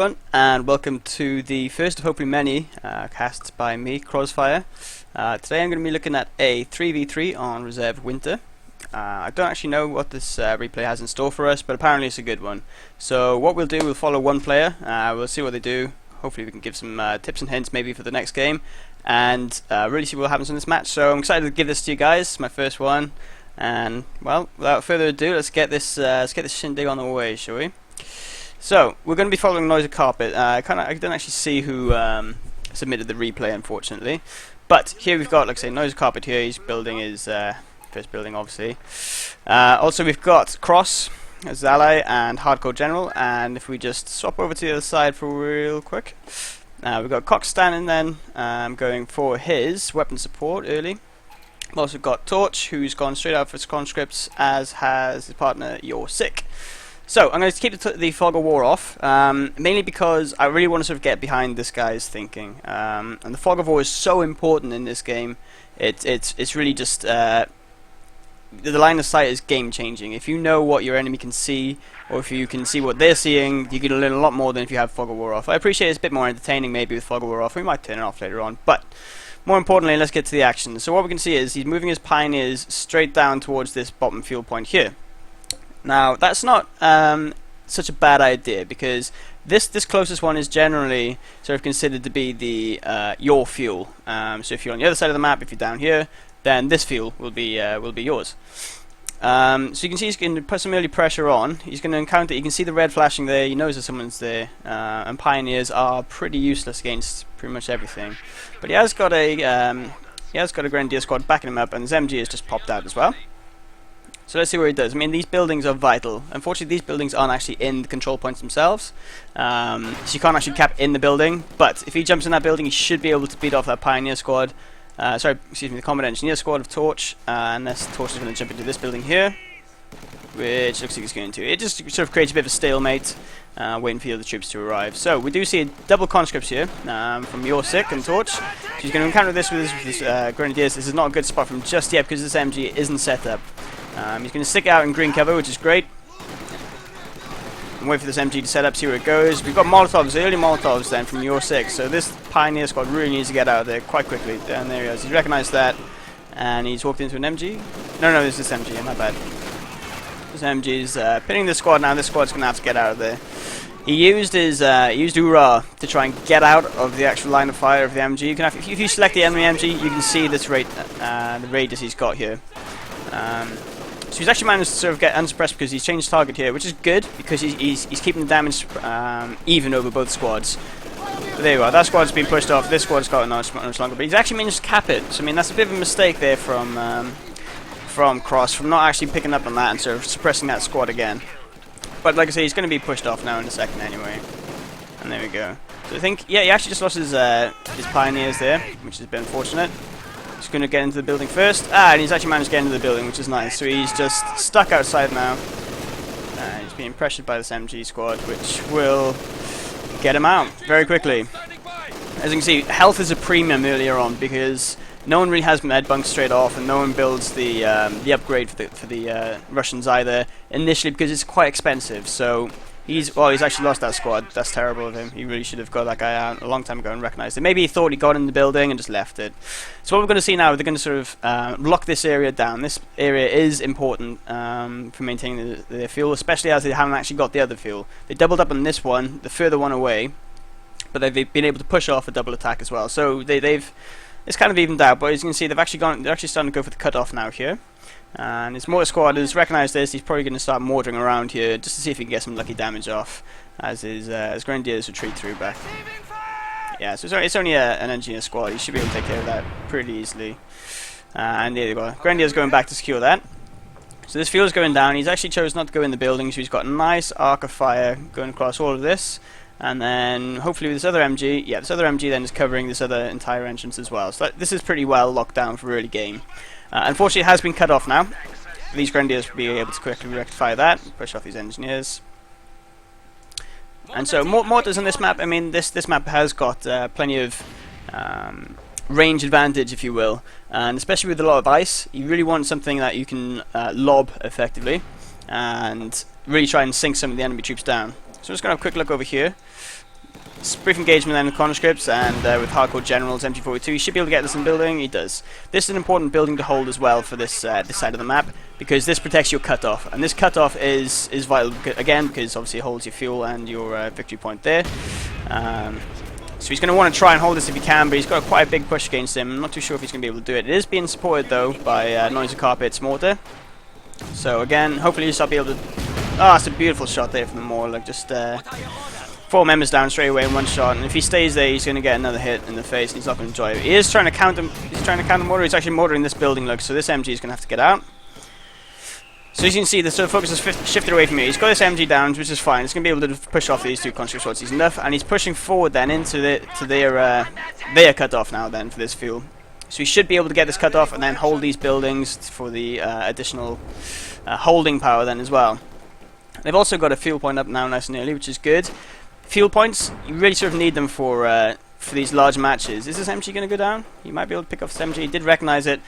Everyone, and welcome to the first of hopefully many casts by me, Krozzfyre. Today I'm going to be looking at a 3v3 on Rzhev Winter. I don't actually know what this replay has in store for us, but apparently it's a good one. So what we'll do, we'll follow one player, we'll see what they do, hopefully we can give some tips and hints maybe for the next game, and really see what happens in this match. So I'm excited to give this to you guys, my first one, and well, without further ado, let's get this shindig on the way, shall we? So, we're going to be following Noise of Carpet. I didn't actually see who submitted the replay, unfortunately. But here we've got, like I say, Noise of Carpet here. He's building his first building, obviously. Also, we've got Cross as ally and HardCoreGeneral. And if we just swap over to the other side for real quick, we've got Koxstantin then going for his weapon support early. We've also got Torch, who's gone straight out for his conscripts, as has his partner Rzhev. So, I'm going to keep the Fog of War off, mainly because I really want to sort of get behind this guy's thinking. And the Fog of War is so important in this game. It's really just the line of sight is game changing. If you know what your enemy can see, or if you can see what they're seeing, you can learn a lot more than if you have Fog of War off. I appreciate it's a bit more entertaining maybe with Fog of War off. We might turn it off later on, but more importantly, let's get to the action. So what we can see is he's moving his pioneers straight down towards this bottom field point here. Now, that's not such a bad idea, because this closest one is generally sort of considered to be the your fuel. So if you're on the other side of the map, if you're down here, then this fuel will be yours. So you can see he's going to put some early pressure on. He's going to encounter. You can see the red flashing there. He knows that someone's there, and pioneers are pretty useless against pretty much everything. But he has got a grenadier squad backing him up, and his MG has just popped out as well. So let's see what he does. I mean, these buildings are vital. Unfortunately, these buildings aren't actually in the control points themselves. So you can't actually cap in the building. But if he jumps in that building, he should be able to beat off that pioneer squad. The combat engineer squad of Torch. Unless Torch is going to jump into this building here, which looks like he's going to. It just sort of creates a bit of a stalemate, waiting for the other troops to arrive. So we do see double conscripts here from Rzhev and Torch. So he's going to encounter this with his grenadiers. This is not a good spot for him just yet because this MG isn't set up. He's going to stick out in green cover, which is great. And wait for this MG to set up, see where it goes. We've got Molotovs, early Molotovs then from Rzhev. So this Pioneer squad really needs to get out of there quite quickly. And there he is. He's recognized that. And he's walked into an MG. No, this is this MG, my bad. This MG's pinning the squad now. This squad's going to have to get out of there. He used his used Ura to try and get out of the actual line of fire of the MG. You can have, if you select the enemy MG, you can see this the radius he's got here. So he's actually managed to sort of get unsuppressed because he's changed target here, which is good because he's keeping the damage even over both squads. But there you are, that squad's been pushed off, this squad's got much longer, but he's actually managed to cap it. So I mean, that's a bit of a mistake there from Cross, from not actually picking up on that and sort of suppressing that squad again. But like I say, he's going to be pushed off now in a second anyway. And there we go. So I think, yeah, he actually just lost his pioneers there, which has been unfortunate. He's going to get into the building first. And he's actually managed to get into the building, which is nice. So he's just stuck outside now. And he's being pressured by this MG squad, which will get him out very quickly. As you can see, health is a premium earlier on because no one really has med bunks straight off, and no one builds the upgrade for the Russians either initially because it's quite expensive. So he's actually lost that squad. That's terrible of him. He really should have got that guy out a long time ago and recognized it. Maybe he thought he got in the building and just left it. So what we're going to see now, they're going to sort of lock this area down. This area is important for maintaining their fuel, especially as they haven't actually got the other fuel. They doubled up on this one, the further one away, but they've been able to push off a double attack as well. So it's kind of evened out. But as you can see, they're actually starting to go for the cutoff now here. And his mortar squad has recognized this. He's probably going to start mortaring around here just to see if he can get some lucky damage off as his grenadiers retreat through back. Yeah, so it's only an engineer squad. He should be able to take care of that pretty easily. And there you go. Grenadiers going back to secure that. So this fuel is going down. He's actually chose not to go in the building, so he's got a nice arc of fire going across all of this. And then hopefully with this other MG, yeah, this other MG then is covering this other entire entrance as well. So this is pretty well locked down for early game. Unfortunately, it has been cut off now. These grenadiers will be able to quickly rectify that, push off these engineers. And so mortars on this map, I mean, this map has got plenty of range advantage, if you will. And especially with a lot of ice, you really want something that you can lob effectively and really try and sink some of the enemy troops down. So I'm just going to have a quick look over here. brief engagement then with conscripts and with hardcore generals, MG42. He should be able to get this in building. He does. This is an important building to hold as well for this this side of the map, because this protects your cutoff, and this cutoff is vital again because obviously it holds your fuel and your victory point there. So he's going to want to try and hold this if he can, but he's got quite a big push against him. I'm not too sure if he's going to be able to do it. It is being supported though by Noisy Carpet's mortar. So again, hopefully he'll be able to. Oh, it's a beautiful shot there from the mortar. Like just 4 members down straight away in one shot, and if he stays there, he's going to get another hit in the face, and he's not going to enjoy it. He is trying to counter. He's trying to counter mortar. He's actually mortaring this building. Look, so this MG is going to have to get out. So as you can see, the sort of focus has shifted away from me. He's got this MG down, which is fine. He's going to be able to push off these 2 conscript shots. He's enough, and he's pushing forward then into their cutoff now then for this fuel. So he should be able to get this cutoff and then hold these buildings for the additional holding power then as well. They've also got a fuel point up now nice and early, which is good. Fuel points, you really sort of need them for these large matches. Is this MG going to go down? You might be able to pick off this MG. He did recognize it.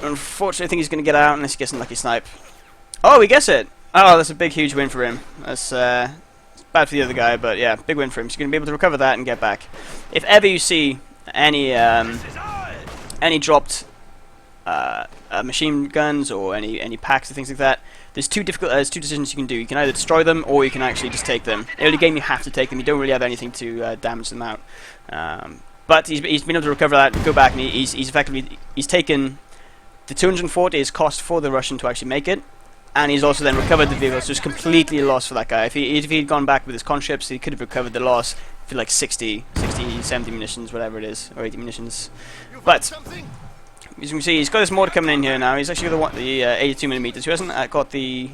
Unfortunately, I think he's going to get out unless he gets a lucky snipe. Oh, he gets it! Oh, that's a big, huge win for him. That's it's bad for the other guy, but yeah, big win for him. So he's going to be able to recover that and get back. If ever you see any dropped machine guns or any packs or things like that, there's two decisions you can do. You can either destroy them or you can actually just take them. Early game, you have to take them. You don't really have anything to damage them out. But he's been able to recover that, go back, and he's effectively taken. The 240 is cost for the Russian to actually make it, and he's also then recovered the vehicle, so it's completely a loss for that guy. If he'd gone back with his conscripts, he could have recovered the loss for like 60, 70 munitions, whatever it is, or 80 munitions. But as you can see, he's got this mortar coming in here now. He's actually got the 82mm. He hasn't got the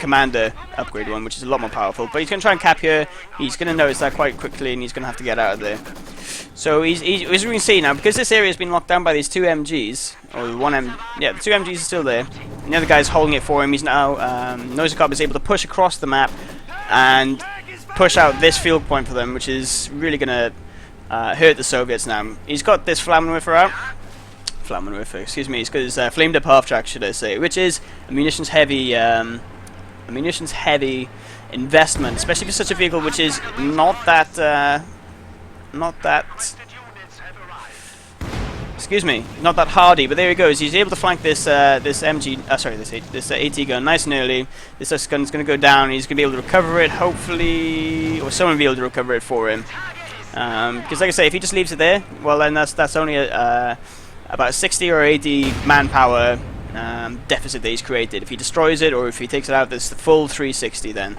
commander upgrade one, which is a lot more powerful. But he's going to try and cap here. He's going to notice that quite quickly, and he's going to have to get out of there. So as we can see now, because this area has been locked down by these 2 MGs, or the 2 MGs are still there, and the other guy's holding it for him. He's now Noisicop is able to push across the map and push out this field point for them, which is really going to hurt the Soviets now. He's got this Flammenwerfer out. Flammenwerfer, excuse me. He's got his flamed up half track, should I say, which is a munitions heavy investment, especially for such a vehicle which is not that hardy. But there he goes. He's able to flank this this AT gun nice and early. This gun's going to go down. He's going to be able to recover it, hopefully, or someone will be able to recover it for him. Because like I say, if he just leaves it there, well then that's only about 60 or 80 manpower deficit that he's created. If he destroys it or if he takes it out, there's the full 360 then.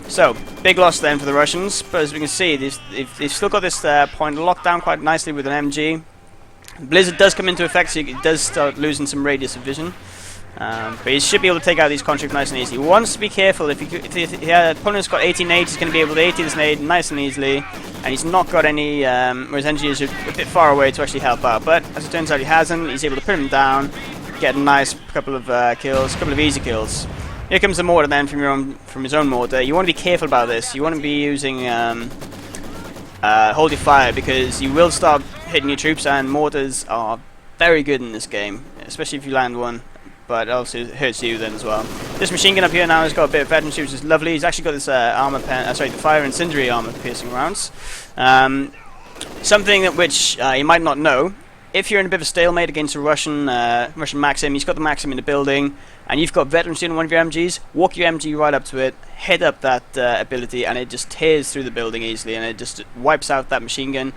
So, big loss then for the Russians, but as we can see, they've still got this point locked down quite nicely with an MG. Blizzard does come into effect, so he does start losing some radius of vision. But he should be able to take out these conscripts nice and easy. He wants to be careful. If the opponent's got 18 nades, he's going to be able to 80 this nade nice and easily. And he's not got any, whereas NG is a bit far away to actually help out. But as it turns out, he hasn't. He's able to put him down, get a nice couple of kills, a couple of easy kills. Here comes the mortar then from his own mortar. You want to be careful about this. You want to be using hold your fire, because you will start hitting your troops, and mortars are very good in this game, especially if you land one. But it also hurts you then as well. This machine gun up here now has got a bit of veterancy, which is lovely. He's actually got this the fire incendiary armor piercing rounds. Something which you might not know. If you're in a bit of a stalemate against a Russian Maxim, he's got the Maxim in the building, and you've got veterancy on one of your MGs, walk your MG right up to it, head up that ability, and it just tears through the building easily, and it just wipes out that machine gun.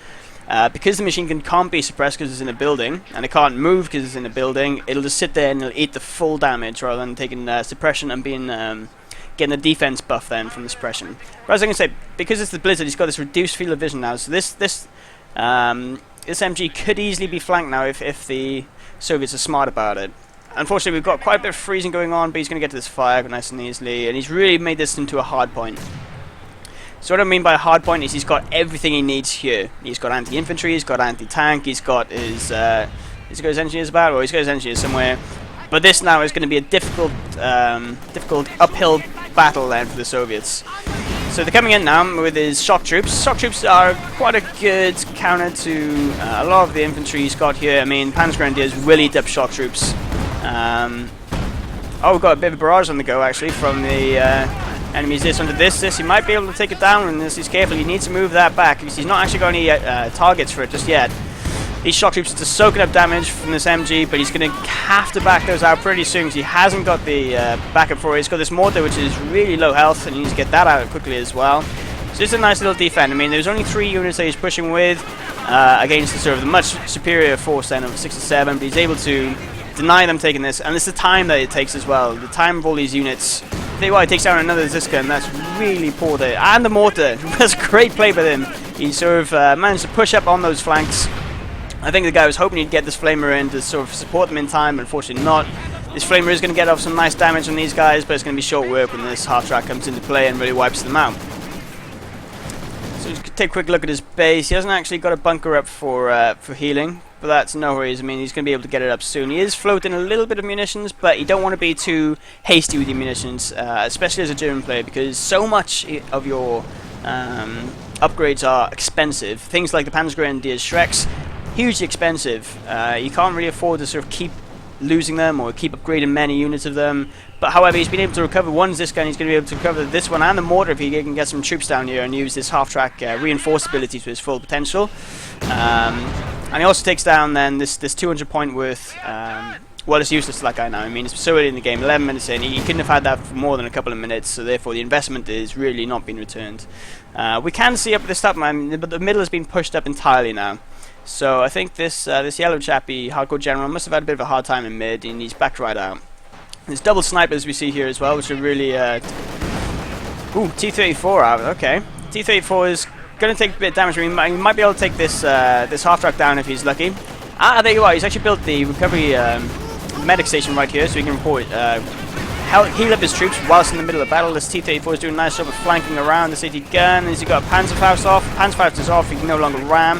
Because the machine gun can't be suppressed because it's in a building, and it can't move because it's in a building, it'll just sit there and it'll eat the full damage rather than taking suppression and being getting a defense buff then from the suppression. But as I can say, because it's the Blizzard, he's got this reduced field of vision now, so this MG could easily be flanked now if the Soviets are smart about it. Unfortunately, we've got quite a bit of freezing going on, but he's going to get to this fire nice and easily, and he's really made this into a hard point. So what I mean by a hard point is he's got everything he needs here. He's got anti-infantry, he's got anti-tank, he's got his engineers about, or he's got his engineers somewhere. But this now is going to be a difficult uphill battle then for the Soviets. So they're coming in now with his shock troops. Shock troops are quite a good counter to a lot of the infantry he's got here. I mean, Panzergrenadiers will eat up shock troops. Oh, we've got a bit of a barrage on the go actually from the enemies this under this. He might be able to take it down, and as he's careful, he needs to move that back because he's not actually got any targets for it just yet. These shock troops are just soaking up damage from this MG, but he's going to have to back those out pretty soon because he hasn't got the backup for it. He's got this mortar, which is really low health, and he needs to get that out quickly as well. So it's a nice little defend. I mean, there's only 3 units that he's pushing with against the sort of the much superior force then of 6 or 7, but he's able to deny them taking this, and it's the time that it takes as well. The time of all these units. Tell you what, he takes down another Ziska, and that's really poor there. And the mortar. That's a great play by him. He sort of managed to push up on those flanks. I think the guy was hoping he'd get this flamer in to sort of support them in time, but unfortunately not. This flamer is going to get off some nice damage on these guys, but it's going to be short work when this half-track comes into play and really wipes them out. So let's take a quick look at his base. He hasn't actually got a bunker up for healing, but that's no worries. I mean, he's going to be able to get it up soon. He is floating a little bit of munitions, but you don't want to be too hasty with your munitions, especially as a German player, because so much of your upgrades are expensive. Things like the Panzergrenadiers Shreks, hugely expensive. You can't really afford to sort of keep losing them or keep upgrading many units of them. But however, he's been able to recover one Ziska, and he's going to be able to recover this one and the mortar if he can get some troops down here and use this half-track reinforced ability to his full potential. And he also takes down then this 200 point worth. Well, it's useless to that guy now. I mean, it's so early in the game, 11 minutes in. He couldn't have had that for more than a couple of minutes, so therefore the investment is really not being returned. We can see up at the top, but the middle has been pushed up entirely now. So I think this yellow chappy, HardCoreGeneral, must have had a bit of a hard time in mid, and he's backed right out. There's double snipers we see here as well, which are really... Ooh, T-34 out, okay. T-34 is going to take a bit of damage. He might be able to take this half-track down if he's lucky. Ah, there you are. He's actually built the recovery medic station right here, so he can report, heal up his troops whilst in the middle of battle. This T-34 is doing a nice job of flanking around this AT gun. Has he got a Panzerfaust off? Panzerfaust is off. He can no longer ram.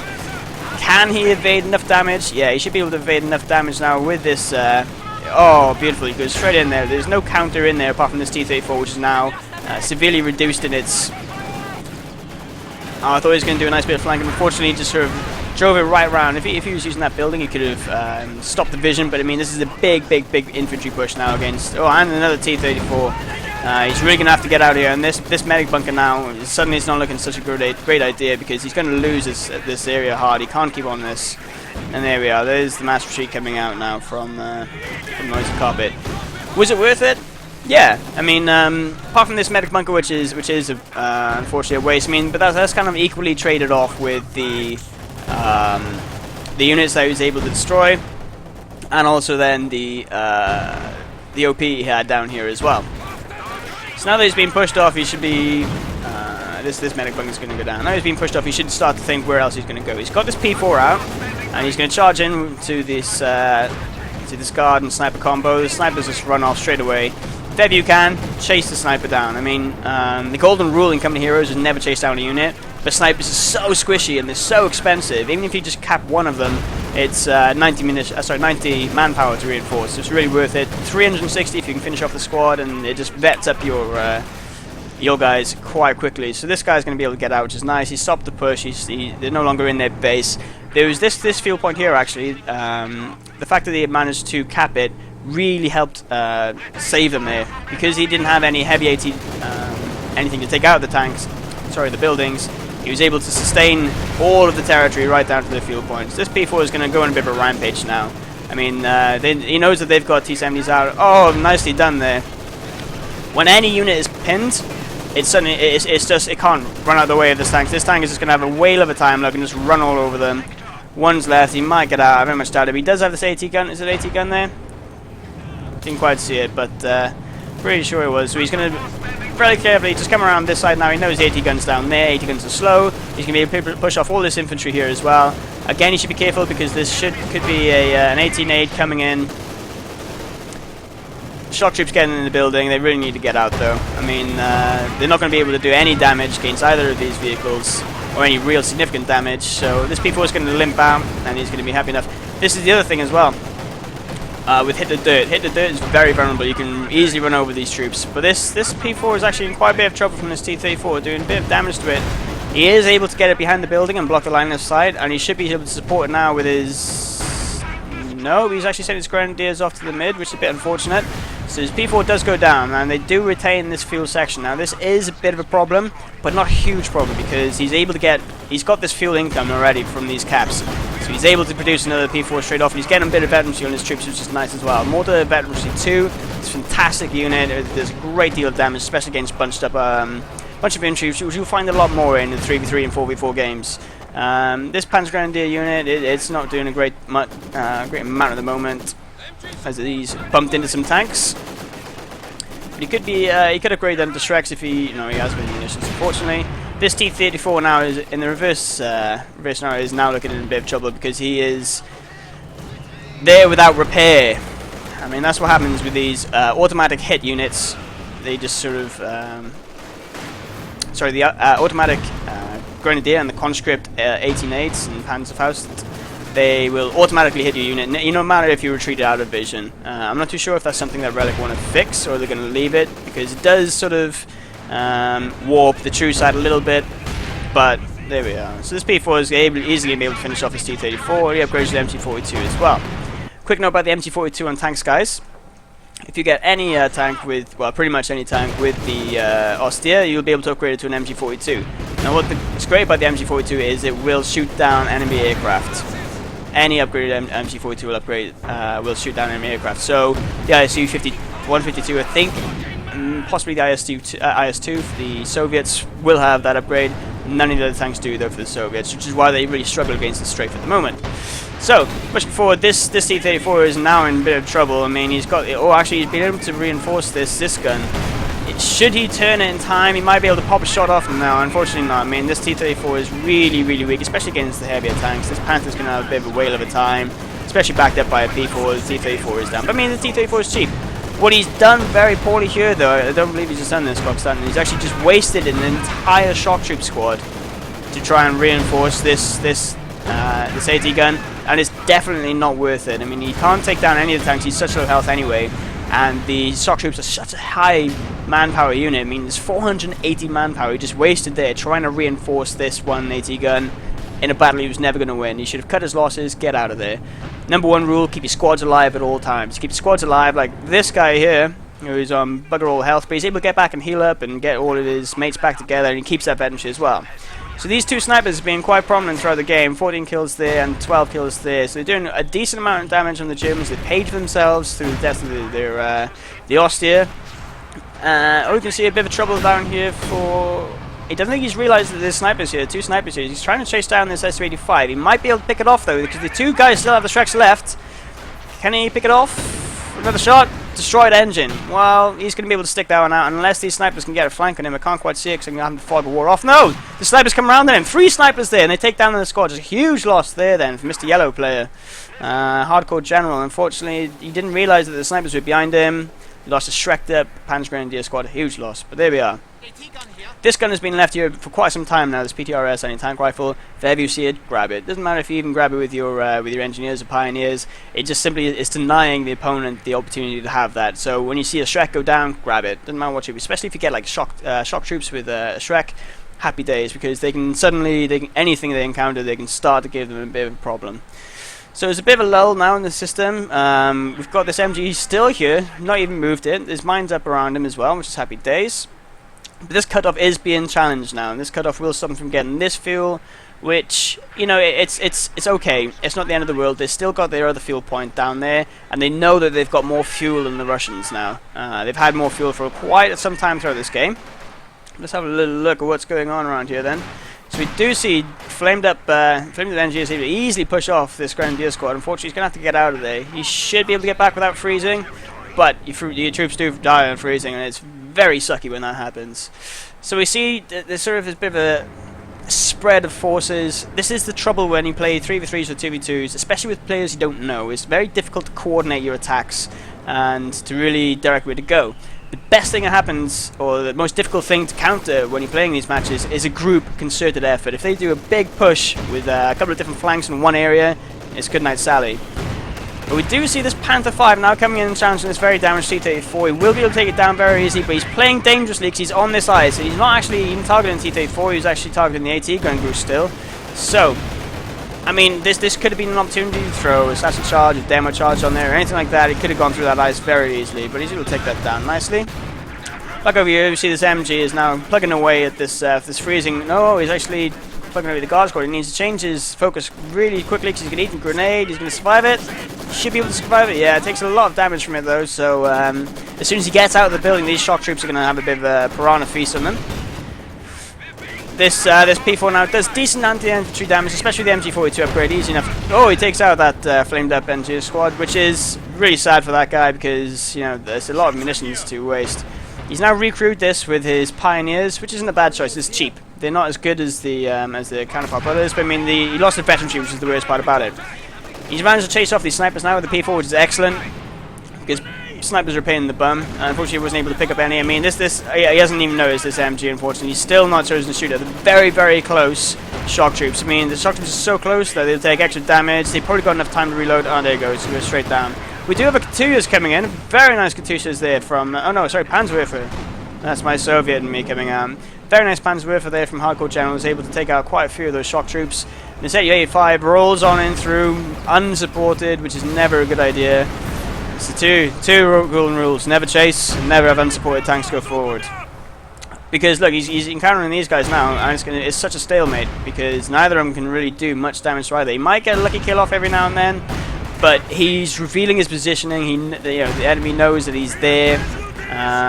Can he evade enough damage? Yeah, he should be able to evade enough damage now with this... oh, beautiful. He goes straight in there. There's no counter in there apart from this T-34, which is now severely reduced in its... Oh, I thought he was going to do a nice bit of flanking. Unfortunately, he just sort of drove it right round. If he was using that building, he could have stopped the vision, but I mean, this is a big infantry push now against... Oh, and another T-34. He's really going to have to get out of here, and this medic bunker now, suddenly it's not looking such a great idea, because he's going to lose this area hard. He can't keep on this. And there we are. There's the mass retreat coming out now from Noisy Carpet. Was it worth it? Yeah. I mean, apart from this medic bunker, which is unfortunately a waste. I mean, but that's kind of equally traded off with the units that he was able to destroy, and also then the OP he had down here as well. So now that he's been pushed off, he should be... this medic bunker is going to go down. Now he's been pushed off, he should start to think where else he's going to go. He's got this P4 out, and he's going to charge in to this guard and sniper combo. The snipers just run off straight away. If ever you can, chase the sniper down. I mean, the golden rule in Company Heroes is never chase down a unit, but snipers are so squishy and they're so expensive. Even if you just cap one of them, it's 90 manpower to reinforce. So it's really worth it. 360 if you can finish off the squad, and it just vets up your guys quite quickly. So this guy's going to be able to get out, which is nice. He stopped the push. They're no longer in their base. There was this field point here actually. The fact that they had managed to cap it really helped save them there, because he didn't have any heavy AT anything to take out the tanks. Sorry, the buildings. He was able to sustain all of the territory right down to the field points. This P4 is going to go on a bit of a rampage now. I mean, he knows that they've got T-70s out. Oh, nicely done there. When any unit is pinned, it can't run out of the way of this tank. This tank is just going to have a whale of a time. Look, and just run all over them. One's left. He might get out. I very much doubt it. But he does have this AT gun. Is it AT gun there? Didn't quite see it, but pretty sure it was. So he's going to fairly carefully just come around this side now. He knows the AT gun's down there. AT guns are slow. He's going to be able to push off all this infantry here as well. Again, he should be careful, because this could be an 18-8 coming in. Shock troops getting in the building. They really need to get out, though. I mean, they're not going to be able to do any damage against either of these vehicles, or any real significant damage. So this P4 is going to limp out, and he's going to be happy enough. This is the other thing as well. With Hit the Dirt. Hit the Dirt is very vulnerable. You can easily run over these troops. But this P4 is actually in quite a bit of trouble from this T-34, doing a bit of damage to it. He is able to get it behind the building and block the line of sight, and he should be able to support it now with his... No, he's actually sent his grenadiers off to the mid, which is a bit unfortunate. So his P4 does go down, and they do retain this fuel section. Now this is a bit of a problem, but not a huge problem, because he's able to get, he's got this fuel income already from these caps. So he's able to produce another P4 straight off, and he's getting a bit of veterancy on his troops, which is nice as well. Mortar veterancy 2, it's a fantastic unit. There's a great deal of damage, especially against bunched up bunch of infantry, which you'll find a lot more in the 3v3 and 4v4 games. This Panzer Grenadier unit, it's not doing a great amount at the moment, as he's bumped into some tanks. But he could be, he could upgrade them to Shreks if he, he has good munitions. Unfortunately, this T-34 now is in the reverse now is now looking in a bit of trouble, because he is there without repair. I mean, that's what happens with these automatic hit units. They just sort of, the automatic Grenadier and the conscript 18-8s and Panzerfaust, they will automatically hit your unit, no matter if you retreat out of vision. I'm not too sure if that's something that Relic want to fix, or they're going to leave it, because it does sort of warp the true side a little bit, but there we are. So this P4 is easily able to finish off his T-34. He upgrades to the MT-42 as well. Quick note about the MT-42 on tanks, guys. If you get any tank with, well, pretty much any tank with the Ostheer, you'll be able to upgrade it to an MG42. Now, what's great about the MG42 is it will shoot down enemy aircraft. Any upgraded MG42 will shoot down enemy aircraft. So the ISU 152, I think, possibly the IS-2 for the Soviets will have that upgrade. None of the other tanks do, though, for the Soviets, which is why they really struggle against the strafe at the moment. So, pushing forward, this T-34 is now in a bit of trouble. I mean, he's got, actually he's been able to reinforce this gun. Should he turn it in time, he might be able to pop a shot off him now. Unfortunately not. I mean, this T-34 is really, really weak, especially against the heavier tanks. This Panther's going to have a bit of a whale of a time, especially backed up by a P4. The T-34 is down. But I mean, the T-34 is cheap. What he's done very poorly here, though, I don't believe he's just done this, Koxstantin. He's actually just wasted an entire shock troop squad to try and reinforce this AT gun, and it's definitely not worth it. I mean, he can't take down any of the tanks. He's such low health anyway, and the shock troops are such a high manpower unit. I mean, there's 480 manpower he just wasted there trying to reinforce this one AT gun in a battle he was never going to win. He should have cut his losses, get out of there. Number one rule, keep your squads alive at all times. Keep your squads alive, like this guy here, who's on bugger all health, but he's able to get back and heal up and get all of his mates back together, and he keeps that veterancy as well. So these two snipers have been quite prominent throughout the game, 14 kills there and 12 kills there, so they're doing a decent amount of damage on the Germans. They paid for themselves through the death of the Ostheer. You can see a bit of trouble down here for... I don't think he's realised that there's snipers here, two snipers here. He's trying to chase down this S-85. He might be able to pick it off, though, because the two guys still have the Shreks left. Can he pick it off? Another shot. Destroyed engine. Well, he's going to be able to stick that one out unless these snipers can get a flank on him. I can't quite see it because I'm going to have to fog a war off. No! The snipers come around then. 3 snipers there, and they take down the squad. Just a huge loss there then for Mr. Yellow player. HardCoreGeneral. Unfortunately, he didn't realise that the snipers were behind him. He lost a Shrek'd up Panzer Grenadier squad. A huge loss. But there we are. This gun has been left here for quite some time now, this PTRS anti-tank rifle. If ever you see it, grab it. Doesn't matter if you even grab it with your engineers or pioneers. It just simply is denying the opponent the opportunity to have that. So when you see a Shrek go down, grab it. Doesn't matter what you, especially if you get like shock troops with a Shrek. Happy days, because they can suddenly, anything they encounter, they can start to give them a bit of a problem. So there's a bit of a lull now in the system. We've got this MG still here, not even moved it. There's mines up around him as well, which is happy days. But this cutoff is being challenged now, and this cutoff will stop them from getting this fuel, which, it's okay. It's not the end of the world. They've still got their other fuel point down there, and they know that they've got more fuel than the Russians now. They've had more fuel for quite some time throughout this game. Let's have a little look at what's going on around here then. So we do see flamed up engineers able to easily push off this Grenadier squad. Unfortunately, he's going to have to get out of there. He should be able to get back without freezing, but your troops do die on freezing, and it's very sucky when that happens. So we see there's sort of a bit of a spread of forces. This is the trouble when you play 3v3s or 2v2s, especially with players you don't know. It's very difficult to coordinate your attacks and to really direct where to go. The best thing that happens, or the most difficult thing to counter when you're playing these matches, is a group concerted effort. If they do a big push with a couple of different flanks in one area, it's good night Sally. But we do see this Panther 5 now coming in and challenging this very damaged T-34. He will be able to take it down very easily, but he's playing dangerously because he's on this eye. So he's not actually even targeting T-34, he's actually targeting the AT gun group still. So, I mean, this could have been an opportunity to throw a assassin charge, a demo charge on there, or anything like that. He could have gone through that ice very easily, but he's able to take that down nicely. Back over here, you see this MG is now plugging away at this this freezing. No, he's actually plugging away the guard squad. He needs to change his focus really quickly because he's going to eat a grenade. He's going to survive it. Should be able to survive it. Yeah, it takes a lot of damage from it though. So as soon as he gets out of the building, these shock troops are going to have a bit of a piranha feast on them. This P4 now does decent anti-infantry damage, especially the MG42 upgrade, easy enough. Oh, he takes out that flamed up engineer squad, which is really sad for that guy because, you know, there's a lot of munitions to waste. He's now recruited this with his pioneers, which isn't a bad choice. It's cheap. They're not as good as the counterpart brothers, but I mean, he lost the veterancy, which is the worst part about it. He's managed to chase off these snipers now with the P4, which is excellent because snipers are a pain in the bum. Unfortunately, he wasn't able to pick up any. I mean, he hasn't even noticed this MG, unfortunately. He's still not chosen to shoot at the very, very close shock troops. I mean, the shock troops are so close that they'll take extra damage. They've probably got enough time to reload. Oh, there you go. So go straight down. We do have a Katyusha's coming in. Very nice Katyusha's there from... oh, no, sorry, Panzerwerfer. That's my Soviet and me coming out. Very nice Panzerwerfer there from HardCoreGeneral. Was able to take out quite a few of those shock troops. And this 85 rolls on in through, unsupported, which is never a good idea. It's the two golden rules: never chase, and never have unsupported tanks go forward. Because look, he's encountering these guys now, and it's such a stalemate because neither of them can really do much damage to either. He might get a lucky kill off every now and then, but he's revealing his positioning. The enemy knows that he's there,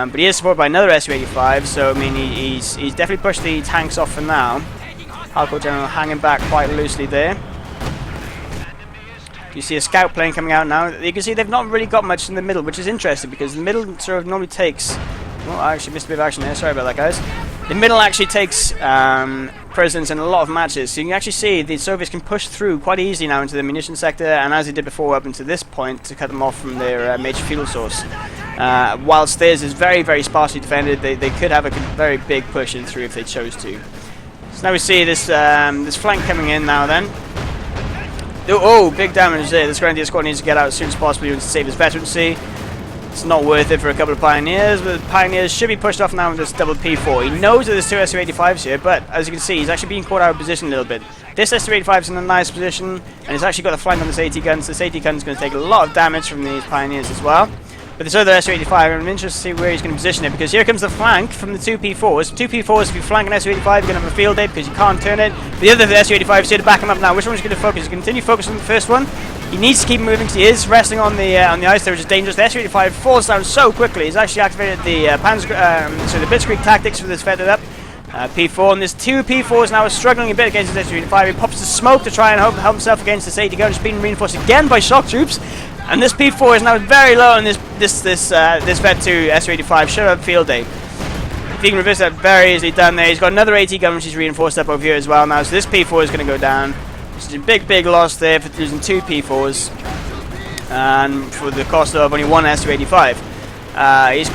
but he is supported by another Su-85. So I mean, he's definitely pushed the tanks off for now. HardCoreGeneral hanging back quite loosely there. You see a scout plane coming out now. You can see they've not really got much in the middle, which is interesting because the middle sort of normally takes... oh, I actually missed a bit of action there. Sorry about that, guys. The middle actually takes precedence in a lot of matches. So you can actually see the Soviets can push through quite easily now into the munition sector, and as they did before up into this point to cut them off from their major fuel source. Whilst theirs is very, very sparsely defended, they could have a very big push in through if they chose to. So now we see this this flank coming in now then. Oh, big damage there. This Grenadier squad needs to get out as soon as possible to save his veterancy. It's not worth it for a couple of Pioneers, but the Pioneers should be pushed off now with this double P4. He knows that there's two Su-85s here, but as you can see, he's actually being caught out of position a little bit. This Su-85 is in a nice position, and it's actually got the flank on this AT gun, so this AT gun is going to take a lot of damage from these Pioneers as well. But this other Su-85, I'm interested to see where he's going to position it, because here comes the flank from the two P4s. Two P4s, if you flank an Su-85, you're going to have a field day because you can't turn it. The other Su-85 is here to back him up now. Which one's going to focus? Continue focusing on the first one. He needs to keep moving because he is resting on the ice there, which is dangerous. The Su-85 falls down so quickly. He's actually activated the the Blitzkrieg tactics for this feathered up P4, and there's two P4s now struggling a bit against this Su-85. He pops the smoke to try and help himself against this AT gun. It's been reinforced again by shock troops. And this P4 is now very low on this Vet 2 Su-85. Should have field day. If he can reverse that, very easily done there. He's got another AT gun which is reinforced up over here as well now. So this P4 is going to go down. Which is a big loss there for losing two P4s. And for the cost of only one Su-85.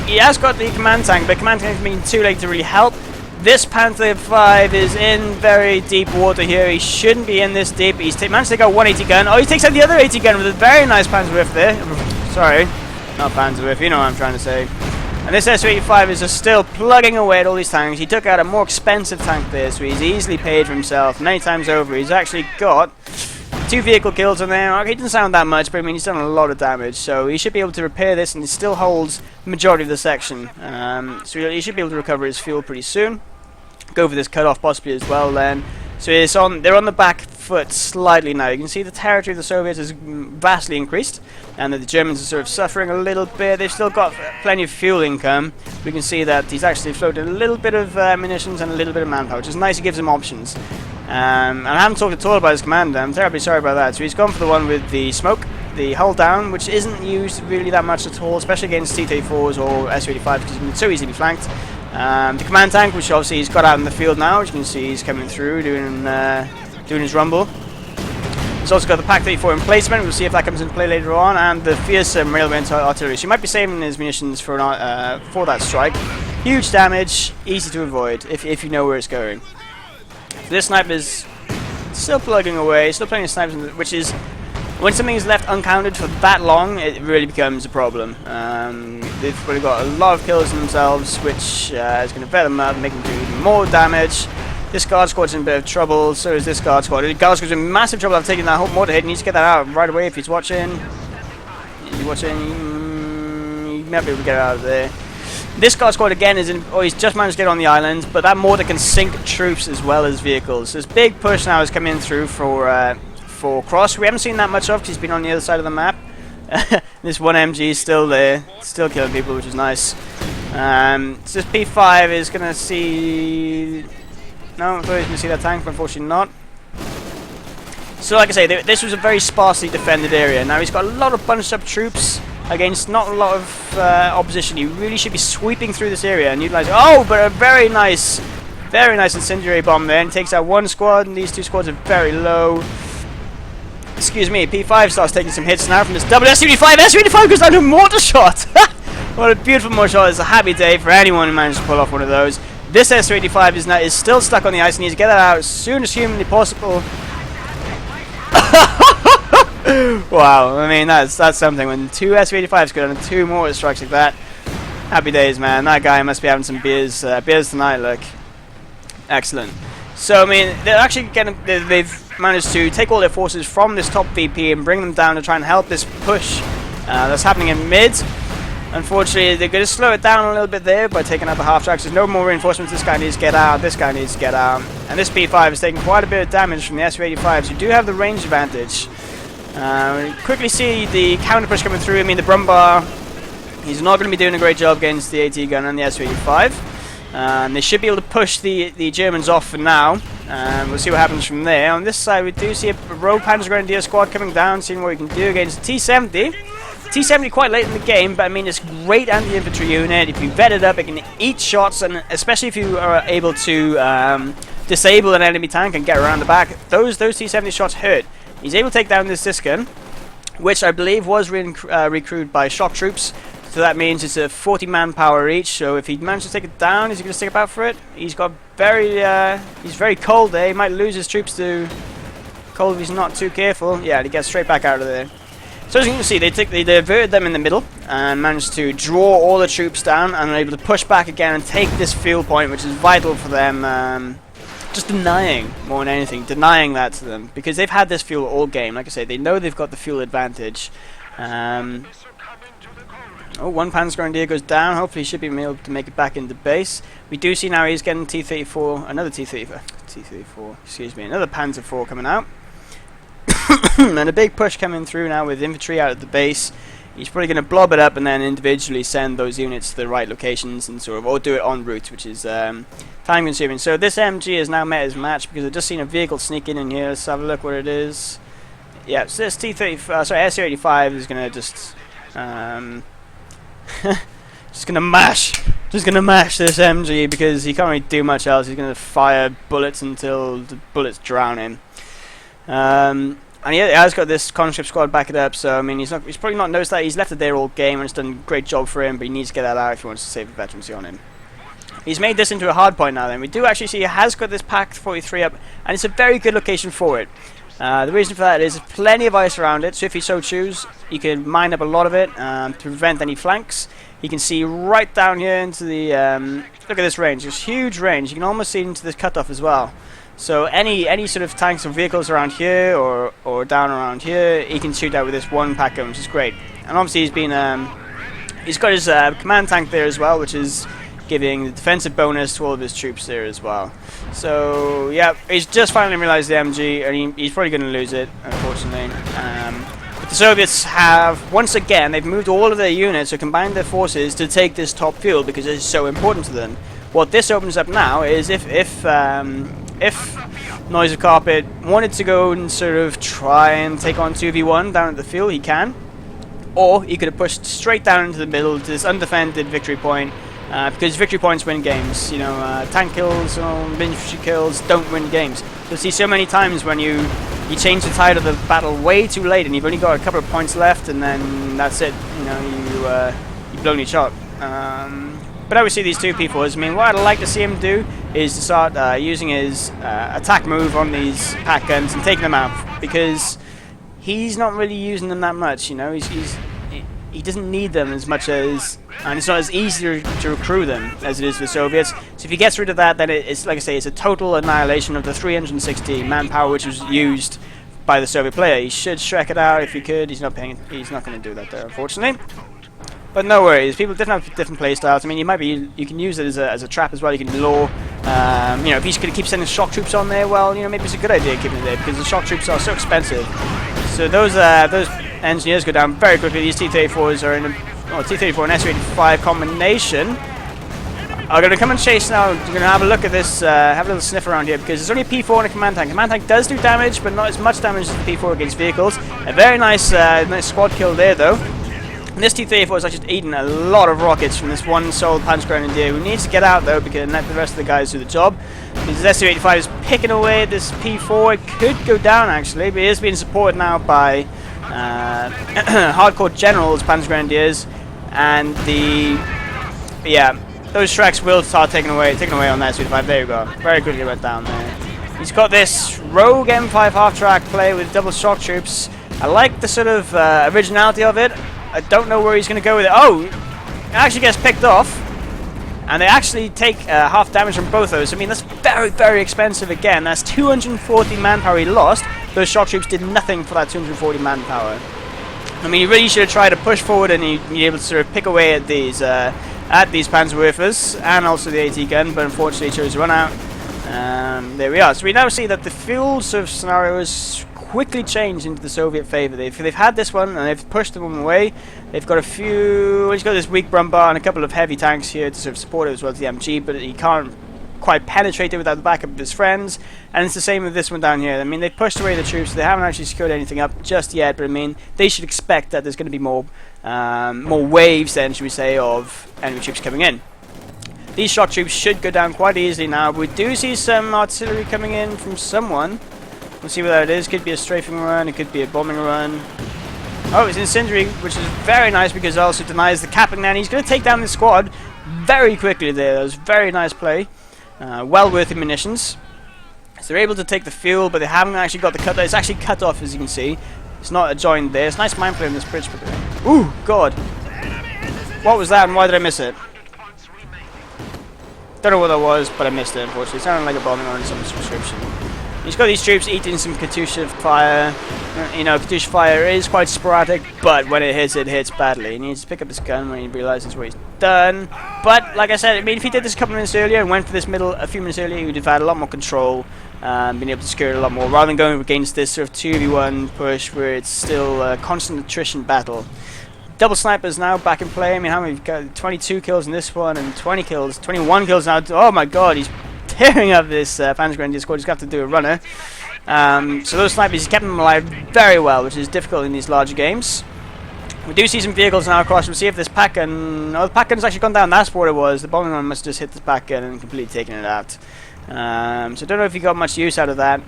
He has got the command tank, but command tank has been too late to really help. This Panther 5 is in very deep water here. He shouldn't be in this deep. He's managed to take out one AT gun. Oh, he takes out the other AT gun with a very nice Panzerwerfer there. Sorry, not Panzerwerfer, you know what I'm trying to say. And this Su-85 is just still plugging away at all these tanks. He took out a more expensive tank there, so he's easily paid for himself many times over. He's actually got two vehicle kills in there. Okay, he doesn't sound that much, but I mean, he's done a lot of damage. So he should be able to repair this, and he still holds the majority of the section. So he should be able to recover his fuel pretty soon. Go for this cutoff possibly as well then. So they're on the back foot slightly now. You can see the territory of the Soviets has vastly increased, and that the Germans are sort of suffering a little bit. They've still got plenty of fuel income. We can see that he's actually floated a little bit of munitions and a little bit of manpower, which is nice. He gives them options. And I haven't talked at all about his commander. I'm terribly sorry about that. So he's gone for the one with the smoke, the hull down, which isn't used really that much at all, especially against T-34s or Su-85 because he can so easily be flanked. The command tank, which obviously he's got out in the field now, as you can see he's coming through doing his rumble. He's also got the Pak-34 emplacement. We'll see if that comes into play later on, and the fearsome railway artillery. So you might be saving his munitions for that strike. Huge damage, easy to avoid if you know where it's going. This sniper's still plugging away, still playing snipers, which is, when something is left uncounted for that long, it really becomes a problem. They've probably got a lot of kills in themselves, which is going to vet them up, make them do even more damage. This guard squad's in a bit of trouble, so is this guard squad. The guard squad's in massive trouble after taking that whole mortar hit. He needs to get that out right away if he's watching. He's watching. He might be able to get it out of there. This guard squad again is in. Oh, he's just managed to get on the island, but that mortar can sink troops as well as vehicles. This big push now is coming through for Cross. We haven't seen that much of because he's been on the other side of the map. This one MG is still there, still killing people, which is nice. So this P5 is going to see... No, I thought he was going to see that tank, but unfortunately not. So like I say, this was a very sparsely defended area. Now he's got a lot of bunched up troops against not a lot of opposition. He really should be sweeping through this area and utilizing... Oh, but a very nice incendiary bomb there. And takes out one squad, and these two squads are very low. Excuse me, P5 starts taking some hits now from this double S75. S75 goes down to a mortar shot! What a beautiful mortar shot. It's a happy day for anyone who managed to pull off one of those. This S85 is still stuck on the ice and needs to get that out as soon as humanly possible. Wow, I mean, that's something. When two S85s go down and two mortar strikes like that. Happy days, man. That guy must be having some beers tonight, look. Excellent. So, I mean, they're actually they've managed to take all their forces from this top VP and bring them down to try and help this push that's happening in mid. Unfortunately, they're going to slow it down a little bit there by taking out the half tracks. There's no more reinforcements. This guy needs to get out. This guy needs to get out. And this P5 is taking quite a bit of damage from the Su-85s, who do have the range advantage. Quickly see the counter push coming through. I mean, the Brumbar, he's not going to be doing a great job against the AT gun and the Su-85. They should be able to push the Germans off for now. We'll see what happens from there. On this side, we do see a rogue Panzer Grenadier squad coming down, seeing what we can do against T-70. T-70 quite late in the game, but I mean, it's great anti-infantry unit. If you vet it up, it can eat shots, and especially if you are able to disable an enemy tank and get around the back, those T-70 shots hurt. He's able to take down this gun, which I believe was recruited by shock troops. So that means it's a 40 manpower each. So if he manages to take it down, is he going to stick about for it? He's got he's very cold there. He might lose his troops to cold if he's not too careful. Yeah, and he gets straight back out of there. So as you can see, they diverted them in the middle and managed to draw all the troops down and are able to push back again and take this fuel point, which is vital for them. Just denying, more than anything, denying that to them, because they've had this fuel all game. Like I say, they know they've got the fuel advantage. Oh, one Panzer Grenadier goes down. Hopefully he should be able to make it back into base. We do see now he's getting T-34, another T-34, excuse me, another Panzer IV coming out. And a big push coming through now with infantry out of the base. He's probably going to blob it up and then individually send those units to the right locations and sort of, or do it en route, which is time consuming. So this MG has now met his match because I've just seen a vehicle sneak in here. Let's have a look what it is. Yeah, so this Su-85 is going to just just going to mash this MG because he can't really do much else. He's going to fire bullets until the bullets drown him. And he has got this conscript squad back it up, so I mean he's probably not noticed that. He's left it there all game and it's done a great job for him, but he needs to get that out if he wants to save the veterancy on him. He's made this into a hard point now then. We do actually see he has got this Pack 43 up, and it's a very good location for it. The reason for that is there's plenty of ice around it, so if he so choose, he can mine up a lot of it to prevent any flanks. You can see right down here into the, look at this range, this huge range. You can almost see into this cutoff as well. So any sort of tanks or vehicles around here or down around here, he can shoot out with this one pack gun, which is great. And obviously he's got his command tank there as well, which is giving the defensive bonus to all of his troops there as well. So yeah, he's just finally realized the MG, and he's probably going to lose it, unfortunately. But the Soviets have, once again, they've moved all of their units or combined their forces to take this top field because it's so important to them. What this opens up now is if Noise of Carpet wanted to go and sort of try and take on 2v1 down at the field, he can. Or he could have pushed straight down into the middle to this undefended victory point, because victory points win games. You know, tank kills or infantry kills don't win games. You'll see so many times when you change the tide of the battle way too late and you've only got a couple of points left and then that's it. You know, you've blown your shot. But I would see these two P4s. I mean, what I'd like to see him do is to start using his attack move on these pack guns and taking them out, because he's not really using them that much. You know, he doesn't need them as much as, and it's not as easy to recruit them as it is for the Soviets. So if he gets rid of that, then it's, like I say, it's a total annihilation of the 360 manpower which was used by the Soviet player. He should Shrek it out if he could. He's not going to do that there, unfortunately. But no worries, people have different play styles. I mean, you can use it as a trap as well. You can lure, you know, if he's going to keep sending shock troops on there, well, you know, maybe it's a good idea keeping it there because the shock troops are so expensive. So those engineers go down very quickly. These T-34s are in a T-34 and S-85 combination. I'm going to come and chase now. You're going to have a look at this, have a little sniff around here because there's only a P4 and a command tank. Command tank does do damage, but not as much damage as the P4 against vehicles. A very nice, nice squad kill there, though. And this T-34 is actually eating a lot of rockets from this one sole Panzergrenadier who needs to get out, though, because let the rest of the guys do the job. This S-85 is picking away at this P4. It could go down, actually, but it is being supported now by HardCoreGeneral's Panzergrenadiers, and those Shreks will start taking away on that S-85. There you go. Very quickly went down there. He's got this rogue M5 half-track play with double shock troops. I like the sort of originality of it. I don't know where he's going to go with it. Oh, it actually gets picked off. And they actually take half damage from both those. I mean, that's very, very expensive again. That's 240 manpower he lost. Those shock troops did nothing for that 240 manpower. I mean, he really should have tried to push forward and be able to sort of pick away at these Panzerwerfers and also the AT gun, but unfortunately he chose to run out. There we are. So we now see that the fuel sort of scenario has quickly changed into the Soviet favor. They've had this one and they've pushed them away. They've got a few. He's got this weak Brumbar and a couple of heavy tanks here to sort of support it as well as the MG, but he can't quite penetrate it without the backup of his friends. And it's the same with this one down here. I mean, they've pushed away the troops. They haven't actually secured anything up just yet, but I mean, they should expect that there's going to be more waves then, should we say, of enemy troops coming in. These shock troops should go down quite easily now. We do see some artillery coming in from someone. We'll see what that is. Could be a strafing run, it could be a bombing run. Oh, it's incendiary, which is very nice because it also denies the capping there. And he's going to take down this squad very quickly there. That was very nice play. Well worth the munitions. So they're able to take the fuel, but they haven't actually got the cut. It's actually cut off, as you can see. It's not joined there. It's nice mind play on this bridge. But ooh, God. What was that and why did I miss it? Don't know what that was, but I missed it, unfortunately. It sounded like a bombing run in some description. He's got these troops eating some Katyusha fire. You know, Katyusha fire is quite sporadic, but when it hits badly. He needs to pick up his gun when he realizes what he's done. But, like I said, I mean, if he did this a couple of minutes earlier and went for this middle a few minutes earlier, he would have had a lot more control, been able to secure it a lot more, rather than going against this sort of 2v1 push where it's still a constant attrition battle. Double snipers now back in play. I mean, how many? We've got 22 kills in this one and 21 kills now. Oh my God, he's tearing up this Panzergrenadier squad. He's got to do a runner. So those snipers, he's kept them alive very well, which is difficult in these larger games. We do see some vehicles now across. We'll see if this pack gun... Oh, the pack gun's actually gone down. That's what it was. The bombing one must have just hit the pack gun and completely taken it out. So I don't know if he got much use out of that.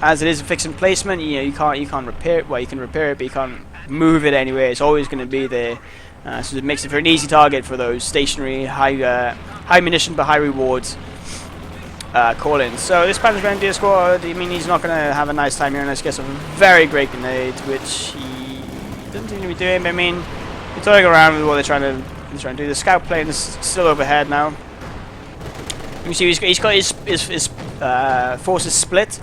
As it is a fix and placement, you know, you can't repair it. Well, you can repair it, but you can't move it anyway. It's always going to be there. So it makes it for an easy target for those stationary, high munition but high rewards call-ins. So this Panzergrenadier squad, I mean, he's not going to have a nice time here unless he gets a very great grenade, which he doesn't seem to be doing. But I mean, he's toying around with what they're trying to do. The scout plane is still overhead now. You can see he's got his forces split.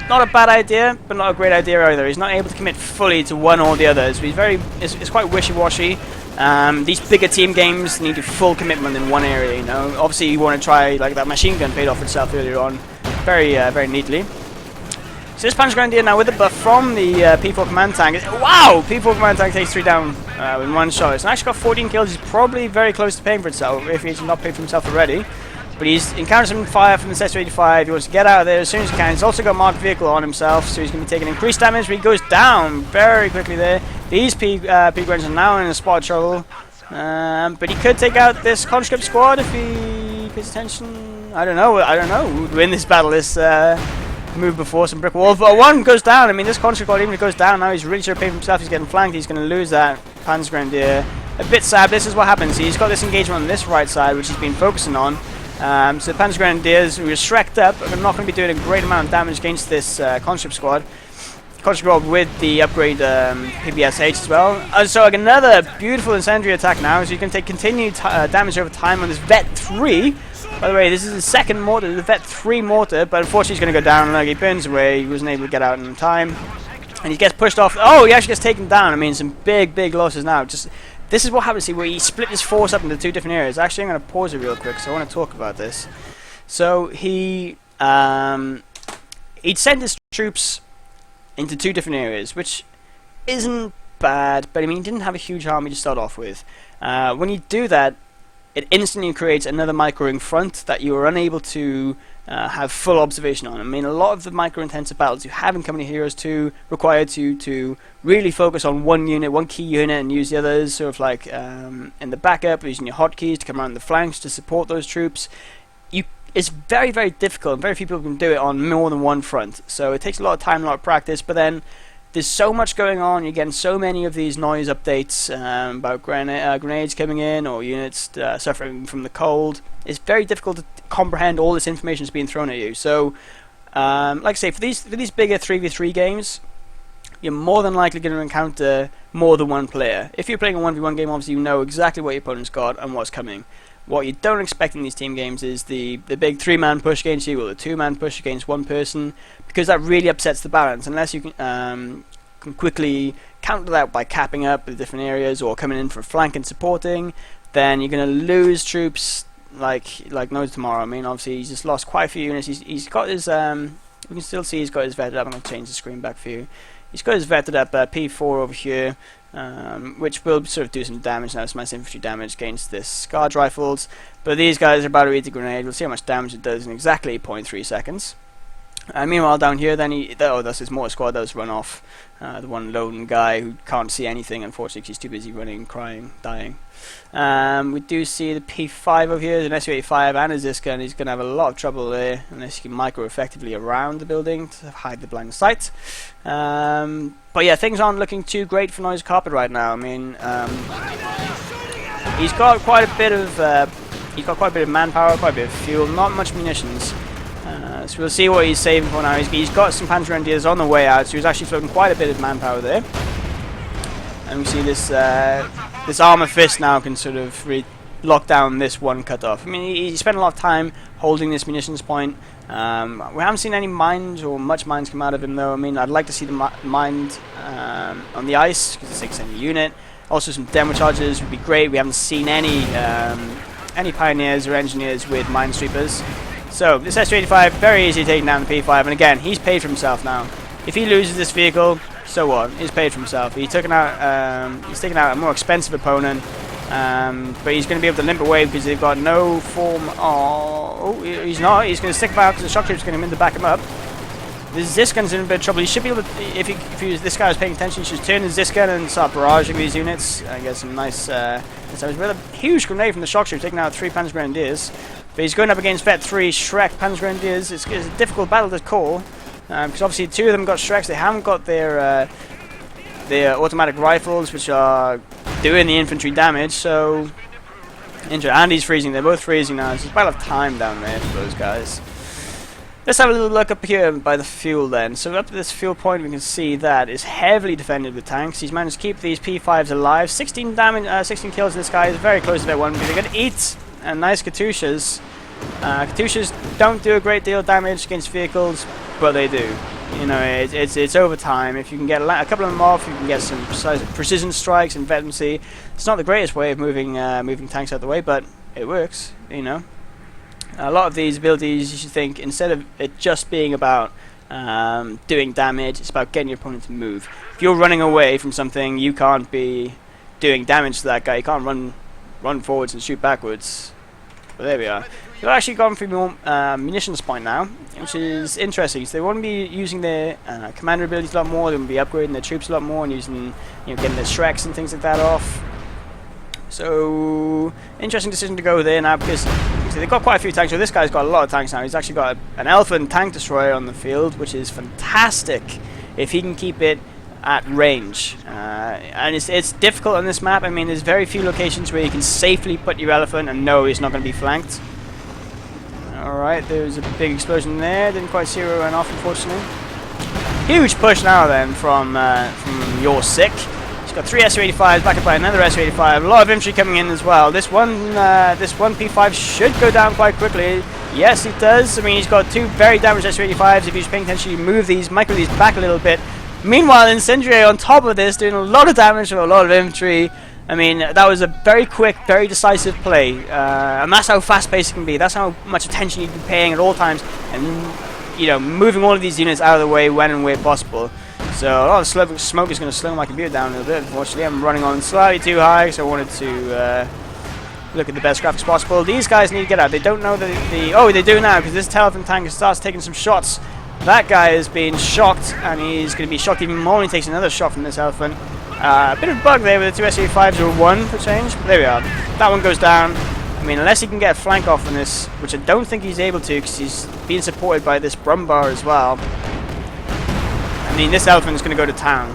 Not a bad idea, but not a great idea either. He's not able to commit fully to one or the other. So he's it's quite wishy-washy. These bigger team games need a full commitment in one area, you know. Obviously you want to try, like that machine gun paid off itself earlier on very neatly. So this Panzergrenadier now with the buff from the P4 command tank. Wow! P4 command tank takes 3 down in one shot. It's actually got 14 kills. He's probably very close to paying for itself, if he's not paid for himself already. But he's encountered some fire from the S-85. He wants to get out of there as soon as he can. He's also got marked vehicle on himself, so he's going to be taking increased damage, but he goes down very quickly there. These P-Grens are now in a spot of trouble. But he could take out this conscript squad if he pays attention. I don't know who would win this battle. This move before some brick walls. But one goes down. I mean, this conscript squad, even if it goes down now, he's really sure to pay for himself. He's getting flanked. He's going to lose that Panzergrenadier. A bit sad. This is what happens. He's got this engagement on this right side, which he's been focusing on. So the Panzergrenadiers, who are shreked up, are not going to be doing a great amount of damage against this conscript squad. HardCoreGeneral with the upgrade PBSH as well. So another beautiful incendiary attack now, so you can take continued damage over time on this Vet 3. By the way, this is the second mortar, the Vet 3 mortar, but unfortunately he's going to go down, like he burns away. He wasn't able to get out in time. And he gets pushed off. Oh, he actually gets taken down. I mean, some big losses now. Just this is what happens here, where he split his force up into 2 different areas. Actually, I'm going to pause it real quick, so I want to talk about this. So he'd sent his troops into 2 different areas, which isn't bad, but I mean, he didn't have a huge army to start off with. When you do that, it instantly creates another micro-ring front that you are unable to have full observation on. I mean, a lot of the micro-intensive battles you have in Company Heroes 2 requires you to really focus on one unit, one key unit, and use the others sort of like in the backup, using your hotkeys to come around the flanks to support those troops. It's very difficult, and very few people can do it on more than one front. So it takes a lot of time, a lot of practice, but then there's so much going on. You're getting so many of these noise updates about grenades coming in, or units suffering from the cold. It's very difficult to comprehend all this information that's being thrown at you. So, like I say, for these bigger 3v3 games, you're more than likely going to encounter more than one player. If you're playing a 1v1 game, obviously you know exactly what your opponent's got and what's coming. What you don't expect in these team games is the big 3-man push against you, or the 2-man push against one person, because that really upsets the balance. Unless you can quickly counter that by capping up the different areas or coming in for flank and supporting, then you're going to lose troops like no tomorrow. I mean, obviously he's just lost quite a few units. He's got his you can still see he's got his vetted up. I'm going to change the screen back for you. He's got his vetted up P4 over here, which will sort of do some damage now, some nice infantry damage against this Scarred Rifles. But these guys are about to eat the grenade. We'll see how much damage it does in exactly 0.3 seconds. Meanwhile, down here, then that's his mortar squad that was run off. The one lone guy who can't see anything, unfortunately, because he's too busy running, crying, dying. We do see the P5 over here, an SU-85 and a Ziska, and he's going to have a lot of trouble there, unless you can micro effectively around the building to hide the blind sight. But yeah, things aren't looking too great for Noise Carpet right now. I mean, he's got quite a bit of manpower, quite a bit of fuel, not much munitions. So we'll see what he's saving for now. He's got some Panzer Grenadiers on the way out, so he's actually floating quite a bit of manpower there. And we see this this Armor Fist now can sort of lock down this one cut-off. I mean, he spent a lot of time holding this munitions point. We haven't seen any mines or much mines come out of him, though. I mean, I'd like to see them mined on the ice, because it's 6 any unit. Also, some demo charges would be great. We haven't seen any pioneers or engineers with minesweepers. So this SU-85, very easy taking down the P5, and again, he's paid for himself now. If he loses this vehicle, so what? He's paid for himself. He's taken out a more expensive opponent, but he's going to be able to limp away because they've got no form. Oh, he's not. He's going to stick about because the shock troops are going to back him up. This Ziskan's in a bit of trouble. He should be able to, if this guy was paying attention, he should turn his Ziskan and start barraging these units. I get some nice with a huge grenade from the shock troops, taking out 3 Panzer Grenadiers. But he's going up against Vet 3 Shrek Panzer Grenadiers. It's a difficult battle to call, because obviously 2 of them got Shreks. They haven't got their automatic rifles, which are doing the infantry damage. So, and he's freezing. They're both freezing now. It's a battle of time down there for those guys. Let's have a little look up here by the fuel then. So up to this fuel point, we can see that it's heavily defended with tanks. He's managed to keep these P5s alive. 16 damage, 16 kills. This guy is very close to that one. They're going to eat nice Katyushas. Katyushas don't do a great deal of damage against vehicles, but they do. You know, it's over time. If you can get a couple of them off, you can get some precision strikes and veterancy. It's not the greatest way of moving tanks out of the way, but it works. You know. A lot of these abilities, you should think, instead of it just being about doing damage, it's about getting your opponent to move. If you're running away from something, you can't be doing damage to that guy. You can't run forwards and shoot backwards. But there we are. They've actually gone for more munitions point now, which is interesting. So they want to be using their commander abilities a lot more. They want to be upgrading their troops a lot more and using, getting their Shreks and things like that off. So, interesting decision to go there now, because they've got quite a few tanks. So this guy's got a lot of tanks now. He's actually got an Elephant tank destroyer on the field, which is fantastic if he can keep it at range. And it's difficult on this map. I mean, there's very few locations where you can safely put your Elephant and know he's not going to be flanked. Alright, there was a big explosion there. Didn't quite see where it went off, unfortunately. Huge push now then from Your Sick. He's got 3 Su-85s backed up by another Su-85. A lot of infantry coming in as well. This one P5 should go down quite quickly. Yes, it does. I mean, he's got 2 very damaged Su-85s. If you're paying attention, you micro these back a little bit. Meanwhile, Incendiary on top of this, doing a lot of damage to a lot of infantry. I mean, that was a very quick, very decisive play. And that's how fast-paced it can be. That's how much attention you can be paying at all times. And, you know, moving all of these units out of the way when and where possible. So a lot of smoke is going to slow my computer down a little bit. Unfortunately, I'm running on slightly too high, so I wanted to look at the best graphics possible. These guys need to get out. They don't know that oh, they do now, because this Telephant tank starts taking some shots. That guy is being shocked, and he's going to be shocked even more when he takes another shot from this Elephant. A bit of a bug there with the 2 Su-5s or 1 for change. But there we are. That one goes down. I mean, unless he can get a flank off on this, which I don't think he's able to, because he's being supported by this Brumbar as well. I mean, this Elephant is going to go to town.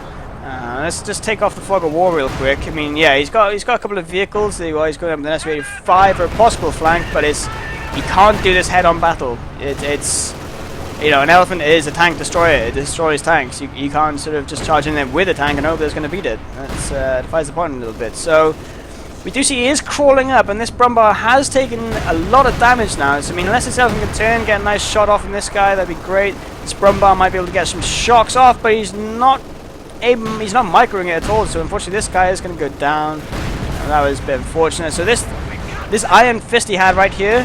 Let's just take off the fog of war real quick. I mean, yeah, he's got a couple of vehicles. He's going up with an Su-85 or a possible flank, but he can't do this head-on battle. It's you know, an Elephant is a tank destroyer. It destroys tanks. You can't sort of just charge in there with a tank and hope that it's going to beat it. That defies the point a little bit. So we do see he is crawling up, and this Brumbar has taken a lot of damage now. So I mean, unless this Elephant can turn, get a nice shot off on this guy, that'd be great. This Brumbar might be able to get some shocks off, but he's not microing it at all. So unfortunately, this guy is going to go down. And that was a bit unfortunate. So this Iron Fist he had right here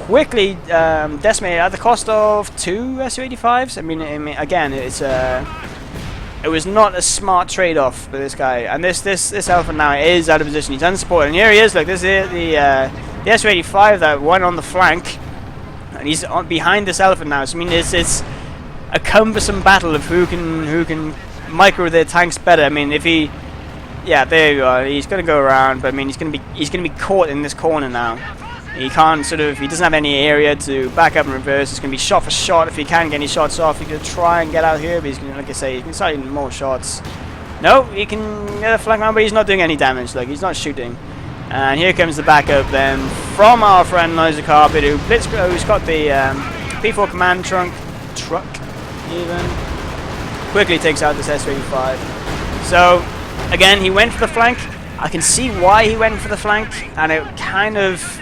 quickly decimated at the cost of 2 Su-85s. I mean, again, it was not a smart trade-off for this guy. And this Elephant now is out of position. He's unsupported. And here he is. Look, this is the Su-85 that went on the flank, and he's behind this Elephant now. So I mean, it's a cumbersome battle of who can micro their tanks better. I mean, if he, yeah, there you are. He's going to go around, but I mean, he's going to be caught in this corner now. He can't he doesn't have any area to back up and reverse. It's going to be shot for shot. If he can get any shots off, he could try and get out here, but he's going to, like I say, he can start getting more shots. No, he can get a flank round, but he's not doing any damage. Like, he's not shooting. And here comes the backup then from our friend Noisy Carpet, who's got the P4 command truck even. Quickly takes out this Su-85. So, again, he went for the flank. I can see why he went for the flank, and it kind of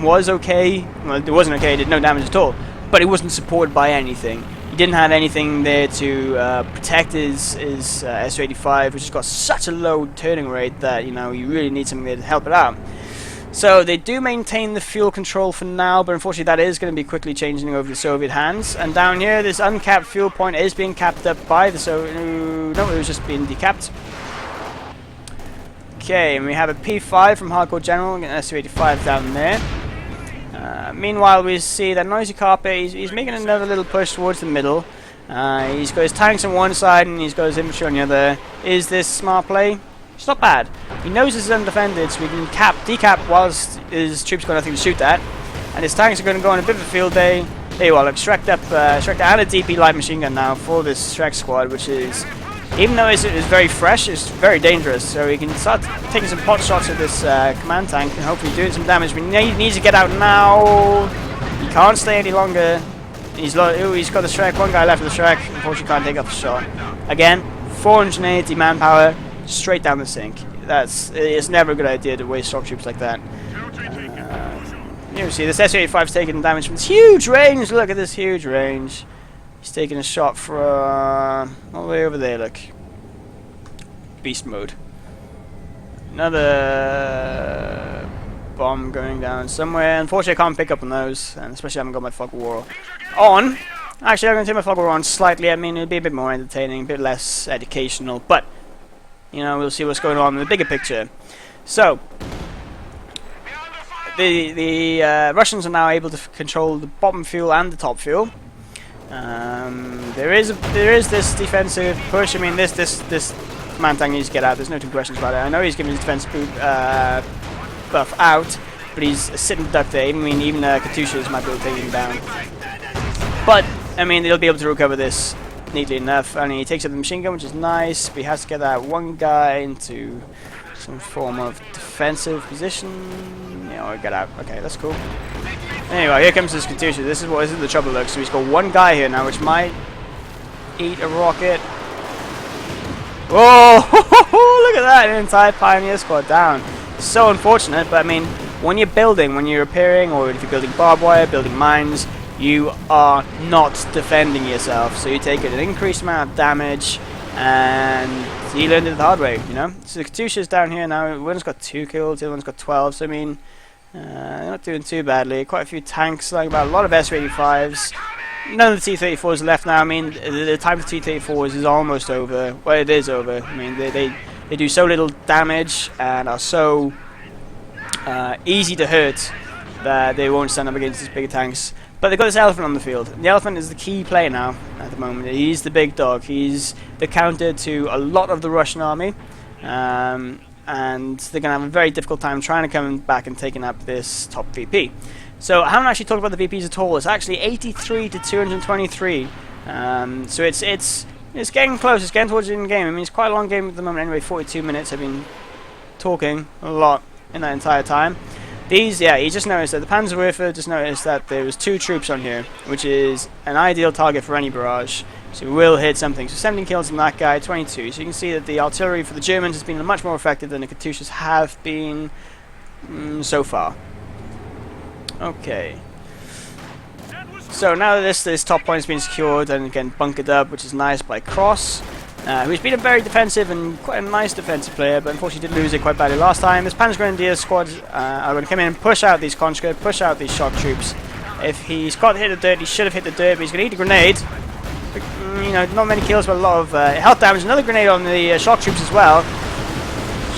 was okay. Well, it wasn't okay, it did no damage at all, but it wasn't supported by anything. He didn't have anything there to protect his Su-85, which has got such a low turning rate that, you know, you really need something there to help it out. So they do maintain the fuel control for now, but unfortunately that is going to be quickly changing over the Soviet hands. And down here, this uncapped fuel point is being capped up by the Soviet. No, it was just being decapped. Okay, and we have a P5 from HardCoreGeneral, getting an Su-85 down there. Meanwhile, we see that Noisy Carpet, he's making another little push towards the middle. He's got his tanks on one side and he's got his infantry on the other. Is this smart play? It's not bad. He knows this is undefended, so we can decap whilst his troops got nothing to shoot at. And his tanks are going to go on a bit of a field day. There you are, look, Shrek and a DP light machine gun now for this Shrek squad, which is, even though it's very fresh, it's very dangerous. So we can start taking some pot shots at this command tank and hopefully doing some damage. We need to get out now. He can't stay any longer. He's got the Shrek, one guy left with the Shrek. Unfortunately, can't take off the shot. Again, 480 manpower straight down the sink. It's never a good idea to waste shock troops like that. You see, this Su-85's taking damage from this huge range. Look at this huge range. He's taking a shot from all the way over there, look. Beast mode. Another bomb going down somewhere. Unfortunately, I can't pick up on those, and especially I haven't got my fog of war on. Actually, I'm going to take my fog of war on slightly. I mean, it'll be a bit more entertaining, a bit less educational, but, you know, we'll see what's going on in the bigger picture. So, the Russians are now able to control the bottom fuel and the top fuel. There is this defensive push. I mean, this command tank needs to get out. There's no two questions about it. I know he's giving his defense buff out, but he's a sitting duck there. Even Katyushas might be able to take him down. But I mean, they'll be able to recover this neatly enough. And he takes up the machine gun, which is nice. But he has to get that one guy into some form of defensive position. Yeah, or get out. Okay, that's cool. Anyway, here comes this Katyusha. This is the trouble, look. So he's got one guy here now, which might eat a rocket. Oh, look at that! An entire Pioneer squad down. So unfortunate, but I mean, when you're building, when you're repairing, or if you're building barbed wire, building mines, you are not defending yourself. So you take an increased amount of damage, and you learned it the hard way, you know? So the Katyusha's down here now. One's got 2 kills, the other one's got 12, so I mean, they're not doing too badly. Quite a few tanks, like about a lot of S-85s. None of the T-34s are left now. I mean, the time for T-34s is almost over. Well, it is over. I mean, they do so little damage and are so easy to hurt that they won't stand up against these bigger tanks. But they've got this elephant on the field. The elephant is the key player now at the moment. He's the big dog. He's the counter to a lot of the Russian army. And they're going to have a very difficult time trying to come back and taking up this top VP. So I haven't actually talked about the VPs at all. It's actually 83 to 223. So it's getting close. It's getting towards the end of the game. I mean, it's quite a long game at the moment anyway. 42 minutes. I've been talking a lot in that entire time. These, yeah, you just noticed that the Panzerwerfer just noticed that there was 2 troops on here, which is an ideal target for any barrage. So we will hit something. So 17 kills on that guy, 22. So you can see that the artillery for the Germans has been much more effective than the Katyushas have been so far. Okay. So now that this top point has been secured and again bunkered up, which is nice by Kross, who's been a very defensive and quite a nice defensive player, but unfortunately did lose it quite badly last time. This Panzergrenadier squad are going to come in and push out these conscripts, push out these shock troops. If he's got to hit the dirt, he should have hit the dirt, but he's going to eat a grenade. But, you know, not many kills, but a lot of health damage. Another grenade on the shock troops as well.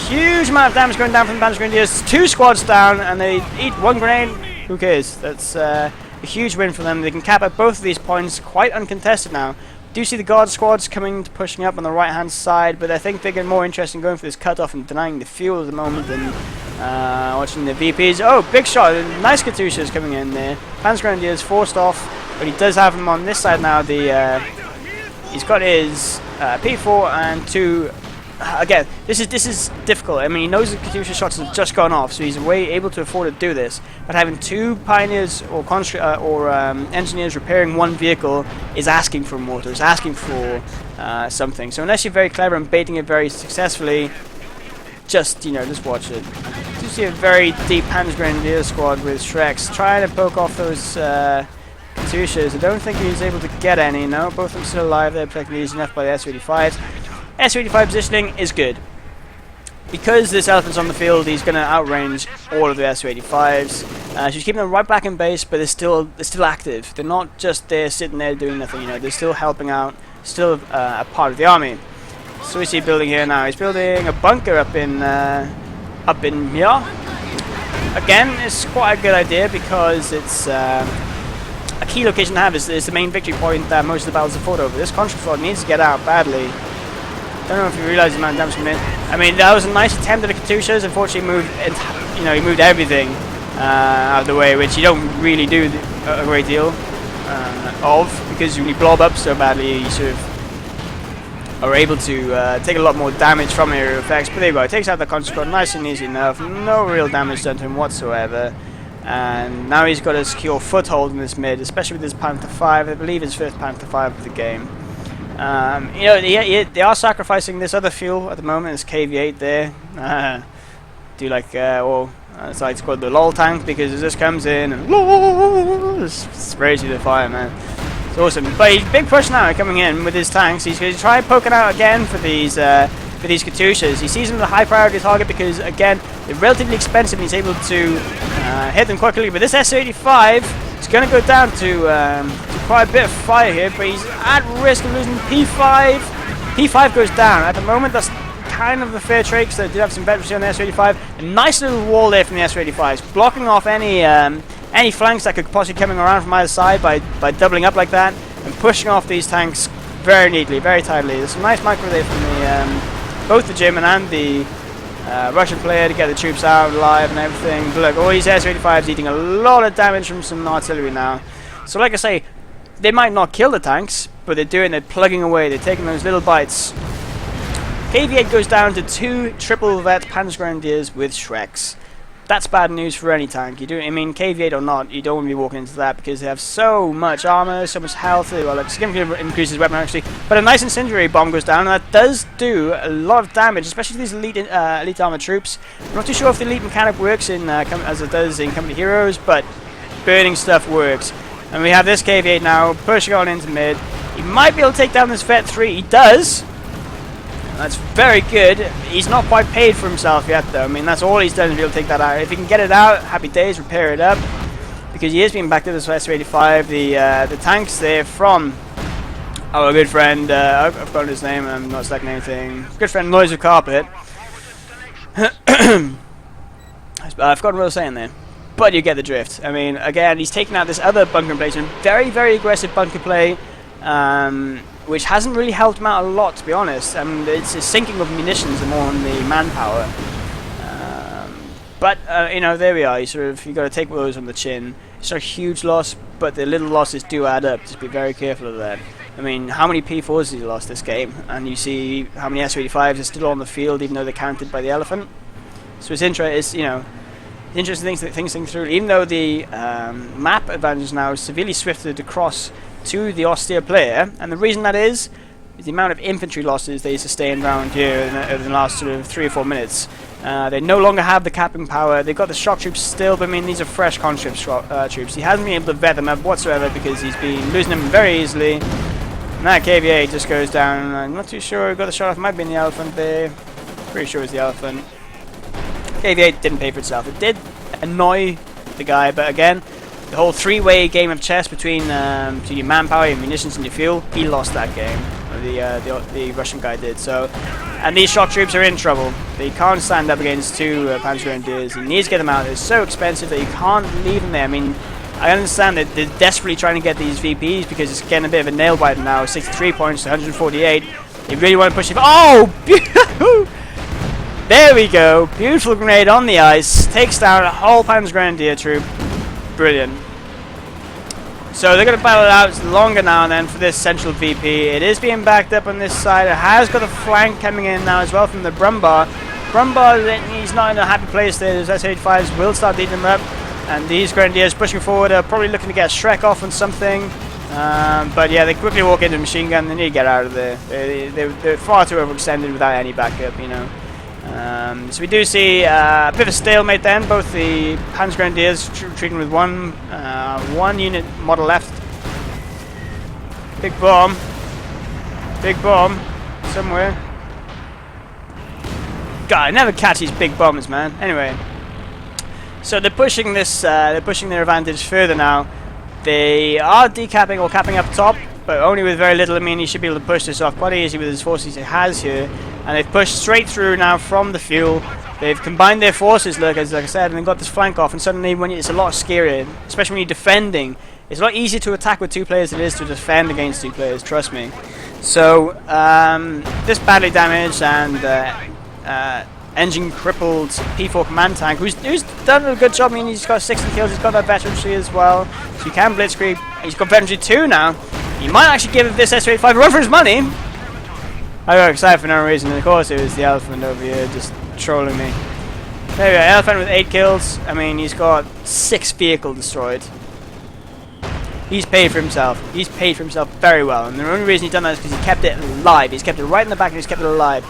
Huge amount of damage going down from the Panzergrenadiers. 2 squads down, and they eat 1 grenade. Who cares? That's a huge win for them. They can cap at both of these points quite uncontested now. Do see the guard squads coming to pushing up on the right hand side, but I think they're getting more interested in going for this cutoff and denying the fuel at the moment than watching the VPs. Oh, big shot! Nice Katyushas coming in there. Panzergrenadiers forced off, but he does have them on this side now. He's got his P4 and 2. Again, this is difficult. I mean, he knows the Katyusha shots have just gone off, so he's able to afford to do this. But having 2 pioneers or engineers repairing 1 vehicle is asking for mortar, is asking for something. So unless you're very clever and baiting it very successfully, just watch it. You see a very deep Panzergrenadier squad with Shreks trying to poke off those Katyushas. I don't think he's able to get any. No, both of them still alive. They're protected easy enough by the S-85s. S-85 positioning is good. Because this elephant's on the field, he's going to outrange all of the S-85s. She's keeping them right back in base, but they're still active. They're not just there sitting there doing nothing. They're still helping out, still a part of the army. So we see building here now. He's building a bunker up in here. Again, it's quite a good idea because it's a key location to have. Is the main victory point that most of the battles are fought over. This conscript squad needs to get out badly. Don't know if you realise the amount of damage coming in. I mean, that was a nice attempt at the Katyushas. Unfortunately, he moved everything out of the way, which you don't really do a great deal of, because when you blow up so badly, you sort of are able to take a lot more damage from aerial effects. But there you go. It takes out the conscript squad nice and easy enough. No real damage done to him whatsoever. And now he's got a secure foothold in this mid, especially with his Panther 5. I believe his first Panther 5 of the game. They are sacrificing this other fuel at the moment. This KV-8 there. It's like called the LOL tank, because it just comes in and just sprays you with fire, man. It's awesome. But he's big push now coming in with his tanks. He's going to try poking out again for these Katyushas. He sees them as a high priority target because, again, they're relatively expensive and he's able to hit them quickly. But this S-85 is going to go down to quite a bit of fire here, but he's at risk of losing P5. P5 goes down. At the moment, that's kind of the fair trade, because they did have some veterans on the S-85. A nice little wall there from the S-85s, blocking off any flanks that could possibly coming around from either side by doubling up like that, and pushing off these tanks very neatly, very tightly. There's some nice micro there from both the German and the Russian player to get the troops out alive and everything. But look, all these S-85s eating a lot of damage from some artillery now. So like I say, they might not kill the tanks, but they're plugging away, they're taking those little bites. KV-8 goes down to 2 triple vet Panzergrenadiers with Shreks. That's bad news for any tank. I mean, KV8 or not, you don't want to be walking into that because they have so much armor, so much health. Well, it significantly increases weapon actually. But a nice incendiary bomb goes down, and that does do a lot of damage, especially to these elite armor troops. I'm not too sure if the elite mechanic works in as it does in Company Heroes, but burning stuff works. And we have this KV8 now pushing on into mid. He might be able to take down this Vet 3. He does. That's very good. He's not quite paid for himself yet, though. I mean, that's all he's done is be able to take that out. If he can get it out, happy days, repair it up. Because he is being backed to this S85. The tank's there from our good friend, I've forgotten his name, I'm not selecting anything. Good friend, Noise of Carpet. I've forgotten what I was saying there. But you get the drift. I mean, again, he's taken out this other bunker placement. Very, very aggressive bunker play. Which hasn't really helped him out a lot, to be honest. It's a sinking of munitions and more on the manpower. But you know, there we are. You got to take those on the chin. It's not a huge loss, but the little losses do add up. Just be very careful of that. I mean, how many P4s has he lost this game? And you see how many S85s are still on the field, even though they're counted by the elephant. So it's interesting. Interesting things to think through. Even though the map advantage is now severely swifted across to the Ostheer player, and the reason that is the amount of infantry losses they sustained around here over the last sort of 3 or 4 minutes. They no longer have the capping power. They've got the shock troops still, but I mean, these are fresh conscript troops. He hasn't been able to vet them up whatsoever because he's been losing them very easily. And that KVA just goes down. I'm not too sure. Got the shot off. Might be in the elephant there. Pretty sure it's the elephant. KV8 didn't pay for itself. It did annoy the guy, but again, the whole three-way game of chess between your manpower, your munitions, and your fuel, he lost that game. The Russian guy did. So, and these shock troops are in trouble. They can't stand up against two Panzer Grenadiers. He needs to get them out. They're so expensive that you can't leave them there. I mean, I understand that they're desperately trying to get these VPs because it's getting a bit of a nail biter now. 63 points to 148. They really want to push it. Oh! There we go. Beautiful grenade on the ice. Takes down a whole Panzer Grenadier troop. Brilliant. So they're going to battle it out. It's longer now and then for this central VP. It is being backed up on this side. It has got a flank coming in now as well from the Brumbar. Brumbar, he's not in a happy place there. Those S-85s will start leading him up. And these Grenadiers pushing forward are probably looking to get a Shrek off on something. But yeah, they quickly walk into a machine gun. They need to get out of there. They're far too overextended without any backup, you know. So we do see a bit of a stalemate then. Both the Panzer Grenadiers retreating with one unit model left. Big bomb. Big bomb. Somewhere. God, I never catch these big bombs, man. Anyway. So they're pushing this, they're pushing their advantage further now. They are decapping or capping up top, but only with very little. I mean, he should be able to push this off quite easy with his forces he has here. And they've pushed straight through now from the fuel. They've combined their forces, like I said, and they've got this flank off. And suddenly, it's a lot scarier, especially when you're defending. It's a lot easier to attack with two players than it is to defend against two players. Trust me. So this badly damaged and engine crippled P4 command tank, who's done a good job. I mean, he's got 60 kills. He's got that veterancy as well, so he can blitzkrieg. He's got veterancy 2 now. He might actually give this S-85 a run for his money. I got excited for no reason, and of course it was the elephant over here just trolling me. There we go, elephant with 8 kills. I mean, he's got 6 vehicles destroyed. He's paid for himself. He's paid for himself very well, and the only reason he's done that is because he kept it alive. He's kept it right in the back and he's kept it alive.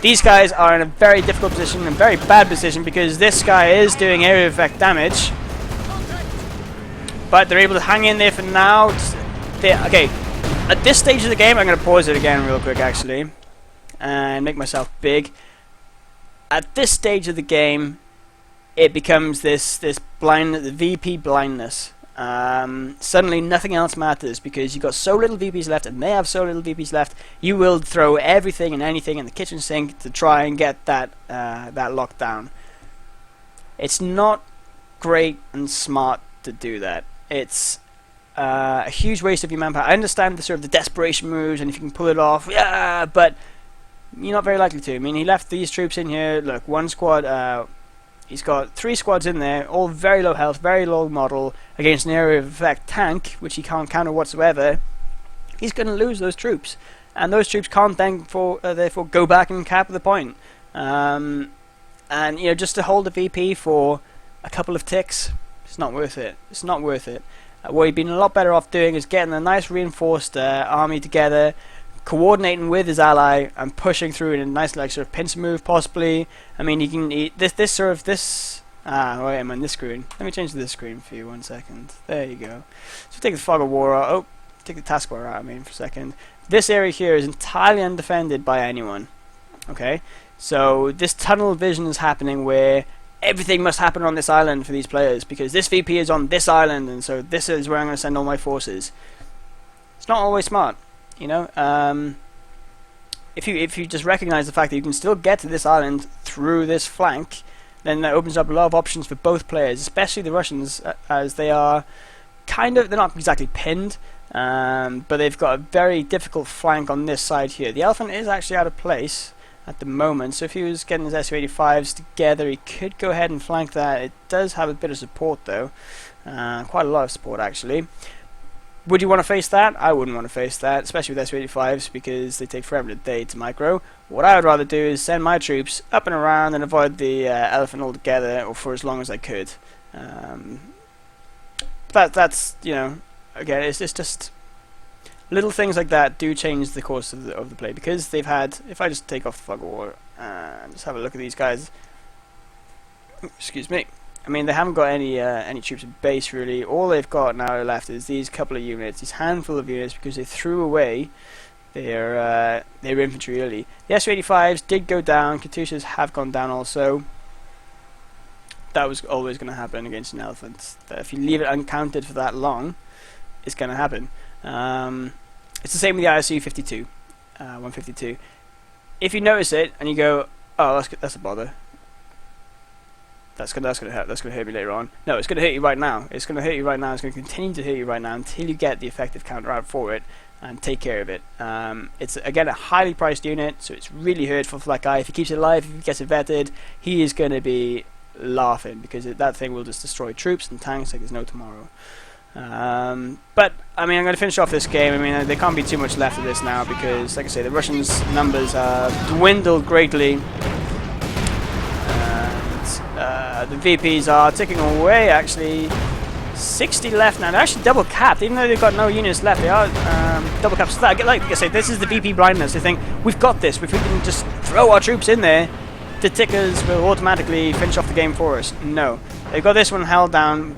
These guys are in a very difficult position, a very bad position, because this guy is doing area effect damage. But they're able to hang in there for now. Okay, at this stage of the game, I'm going to pause it again real quick, actually, and make myself big. At this stage of the game, it becomes this blind, the VP blindness. Suddenly nothing else matters because you've got so little VPs left and they have so little VPs left. You will throw everything and anything in the kitchen sink to try and get that locked down. It's not great and smart to do that. It's a huge waste of your manpower. I understand the sort of the desperation moves and if you can pull it off, yeah, but you're not very likely to. I mean, he left these troops in here. Look, one squad. He's got 3 squads in there, all very low health, very low model, against an area of effect tank, which he can't counter whatsoever. He's going to lose those troops, and those troops can't then therefore go back and cap the point. And you know, just to hold the VP for a couple of ticks, it's not worth it. It's not worth it. What he'd been a lot better off doing is getting a nice reinforced army together, coordinating with his ally and pushing through in a nice like sort of pincer move possibly. I mean, this wait, I'm on this screen. Let me change this screen for you 1 second. There you go. So take the fog of war out. Oh, take the taskbar out, I mean, for a second. This area here is entirely undefended by anyone. Okay? So this tunnel vision is happening where everything must happen on this island for these players because this VP is on this island and so this is where I'm going to send all my forces. It's not always smart, you know. If you just recognize the fact that you can still get to this island through this flank, then that opens up a lot of options for both players, especially the Russians, as they are they're not exactly pinned, but they've got a very difficult flank on this side here. The elephant is actually out of place at the moment, so if he was getting his Su-85s together, he could go ahead and flank that. It does have a bit of support though, quite a lot of support actually. Would you want to face that? I wouldn't want to face that, especially with Su-85s because they take forever to micro. What I would rather do is send my troops up and around and avoid the elephant altogether, or for as long as I could. That's you know, again, it's just little things like that do change the course of the play because they've had. If I just take off the fog of war and just have a look at these guys, excuse me. I mean, they haven't got any troops at base really. All they've got now left is these couple of units, these handful of units, because they threw away their infantry early. The Su-85s did go down. Katyushas have gone down also. That was always going to happen against an elephant. If you leave it uncounted for that long, it's going to happen. It's the same with the ISU-52, 152. If you notice it and you go, oh, that's a bother. That's gonna hurt me later on. No, it's gonna hurt you right now. It's gonna hurt you right now. It's gonna continue to hurt you right now until you get the effective counter out for it and take care of it. It's again a highly priced unit, so it's really hurtful for that guy. If he keeps it alive, if he gets it vetted, he is gonna be laughing because that thing will just destroy troops and tanks like there's no tomorrow. But I mean, I'm gonna finish off this game. I mean, there can't be too much left of this now because, like I say, the Russians' numbers have dwindled greatly. The VPs are ticking away actually. 60 left now. They're actually double capped, even though they've got no units left. They are double capped. So that, like I say, this is the VP blindness. They think we've got this. If we can just throw our troops in there, the tickers will automatically finish off the game for us. No, they've got this one held down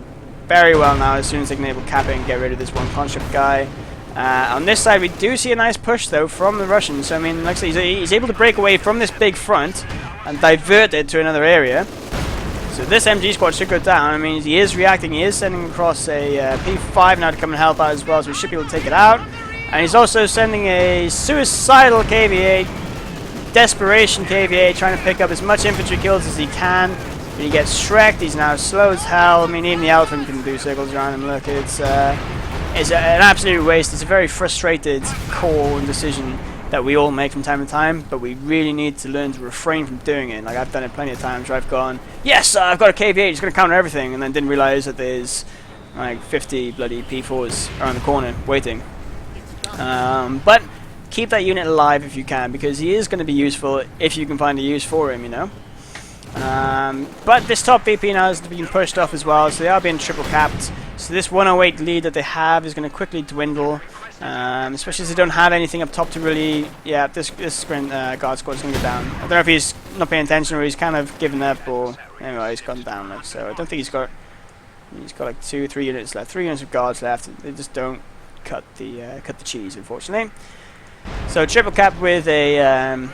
very well now. As soon as they can enable capping and get rid of this one conscript guy. On this side, we do see a nice push though from the Russians. So, I mean, like I say, he's able to break away from this big front and divert it to another area. So this MG squad should go down. I mean, he is reacting. He is sending across a P5 now to come and help out as well, so we should be able to take it out. And he's also sending a suicidal KVA, desperation KVA, trying to pick up as much infantry kills as he can. But he gets shreked. He's now slow as hell. I mean, even the elephant can do circles around him. Look, it's an absolute waste. It's a very frustrated call and decision that we all make from time to time, but we really need to learn to refrain from doing it. Like, I've done it plenty of times where I've gone, yes, I've got a KVA, it's going to counter everything, and then didn't realize that there's like 50 bloody P4s around the corner waiting. But keep that unit alive if you can, because he is going to be useful if you can find a use for him, you know. But this top VP now is being pushed off as well, so they are being triple capped. So this 108 lead that they have is going to quickly dwindle. Especially as they don't have anything up top to really, yeah, this guard squad is going to go down. I don't know if he's not paying attention or he's kind of given up, or anyway, he's gone down. Like, so I don't think he's got like 2-3 units left, 3 units of guards left. They just don't cut the cheese, unfortunately. So triple cap with a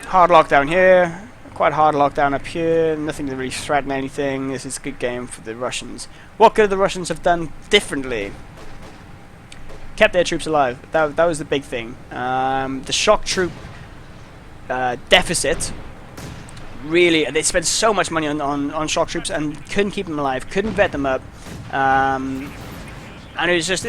hard lockdown here, quite hard lockdown up here. Nothing to really threaten anything. This is a good game for the Russians. What could the Russians have done differently? Kept their troops alive. That was the big thing. The shock troop deficit, really, they spent so much money on shock troops and couldn't keep them alive, couldn't vet them up, and it was just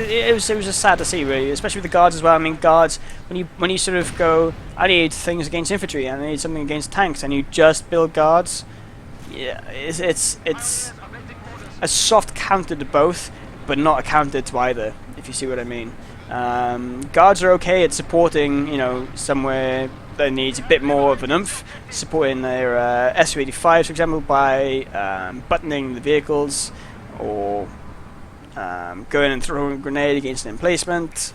sad to see, really, especially with the guards as well. I mean, guards, when you sort of go, I need things against infantry and I need something against tanks, and you just build guards, yeah, it's a soft counter to both, but not a counter to either, if you see what I mean. Guards are okay at supporting, you know, somewhere that needs a bit more of an oomph, supporting their Su-85s, for example, by buttoning the vehicles, or going and throwing a grenade against an emplacement.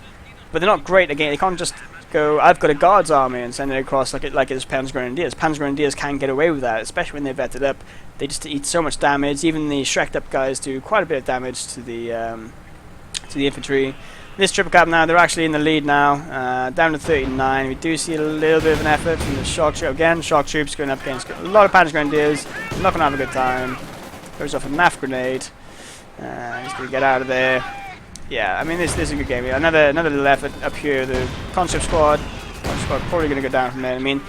But they're not great again. They can't just go, I've got a guards army, and send it across like it's Panzergrenadiers. Panzergrenadiers can get away with that, especially when they're vetted up. They just eat so much damage. Even the Shrek'd up guys do quite a bit of damage to the infantry. This triple cap now, they're actually in the lead now, down to 39. We do see a little bit of an effort from the shock troops. Again, shock troops going up against a lot of Panzergrenadiers. Not going to have a good time. Goes off a NAF grenade. He's going to get out of there. Yeah, I mean, this is a good game. Another little effort up here. The conscript squad probably going to go down from there. I mean,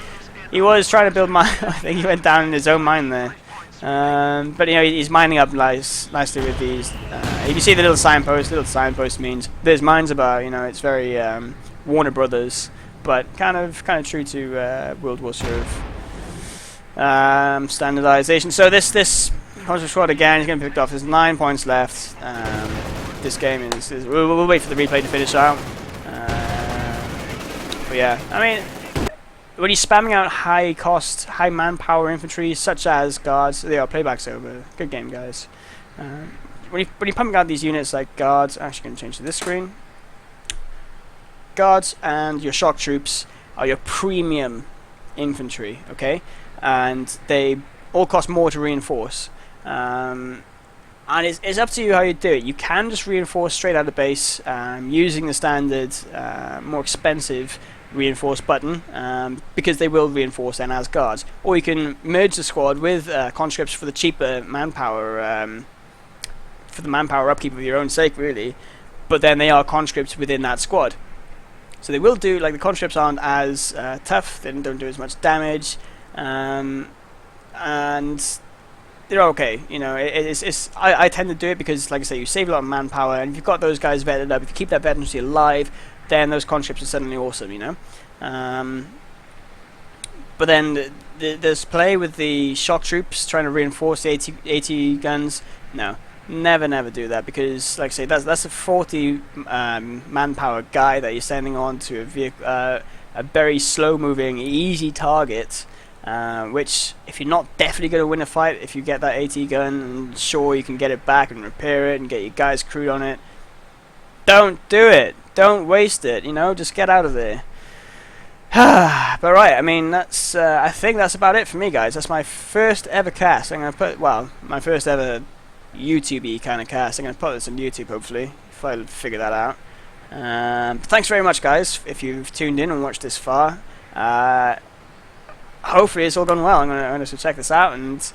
he was trying to build mine. I think he went down in his own mine there. But you know, he's mining up nicely with these. If you see the little signpost means there's mines about. You know, it's very Warner Brothers, but kind of true to World War sort of standardization. So this conscript squad again is going to be picked off. There's 9 points left. This game is we'll wait for the replay to finish out. But yeah, I mean, when he's spamming out high cost, high manpower infantry such as guards, they are playback's over. Good game, guys. When you're pumping out these units like guards, I'm actually going to change to this screen. Guards and your shock troops are your premium infantry, okay, and they all cost more to reinforce. And it's up to you how you do it. You can just reinforce straight out of base using the standard, more expensive reinforce button, because they will reinforce then as guards. Or you can merge the squad with conscripts for the cheaper manpower, for the manpower upkeep of your own sake, really. But then they are conscripts within that squad. So they will do, like, the conscripts aren't as tough, they don't do as much damage, and they're okay, you know. I tend to do it because, like I say, you save a lot of manpower, and if you've got those guys vetted up, if you keep that veterancy alive, then those conscripts are suddenly awesome, you know. But then there's play with the shock troops trying to reinforce the 80 guns. No, never do that, because, like I say, that's a 40 manpower guy that you're sending on to a vehicle, a very slow-moving, easy target. Which, if you're not definitely going to win a fight, if you get that AT gun, and sure, you can get it back and repair it and get your guys crewed on it, don't do it. Don't waste it, you know, just get out of there. But right, I mean, that's, I think that's about it for me, guys. That's my first ever cast. I'm going to put, well, my first ever YouTube-y kind of cast. I'm going to put this on YouTube, hopefully, if I figure that out. But thanks very much, guys, if you've tuned in and watched this far. Hopefully it's all gone well. I'm going to check this out and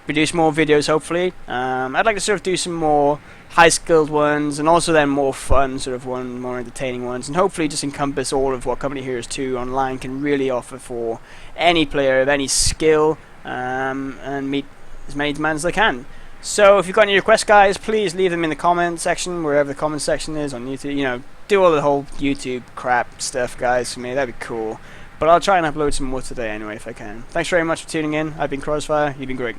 produce more videos, hopefully. I'd like to sort of do some more high-skilled ones, and also then more fun, sort of more entertaining ones, and hopefully just encompass all of what Company Heroes 2 Online can really offer for any player of any skill, and meet as many demands as they can. So if you've got any requests, guys, please leave them in the comment section, wherever the comment section is on YouTube. You know, do all the whole YouTube crap stuff, guys, for me. That'd be cool. But I'll try and upload some more today anyway if I can. Thanks very much for tuning in. I've been Krozzfyre. You've been great.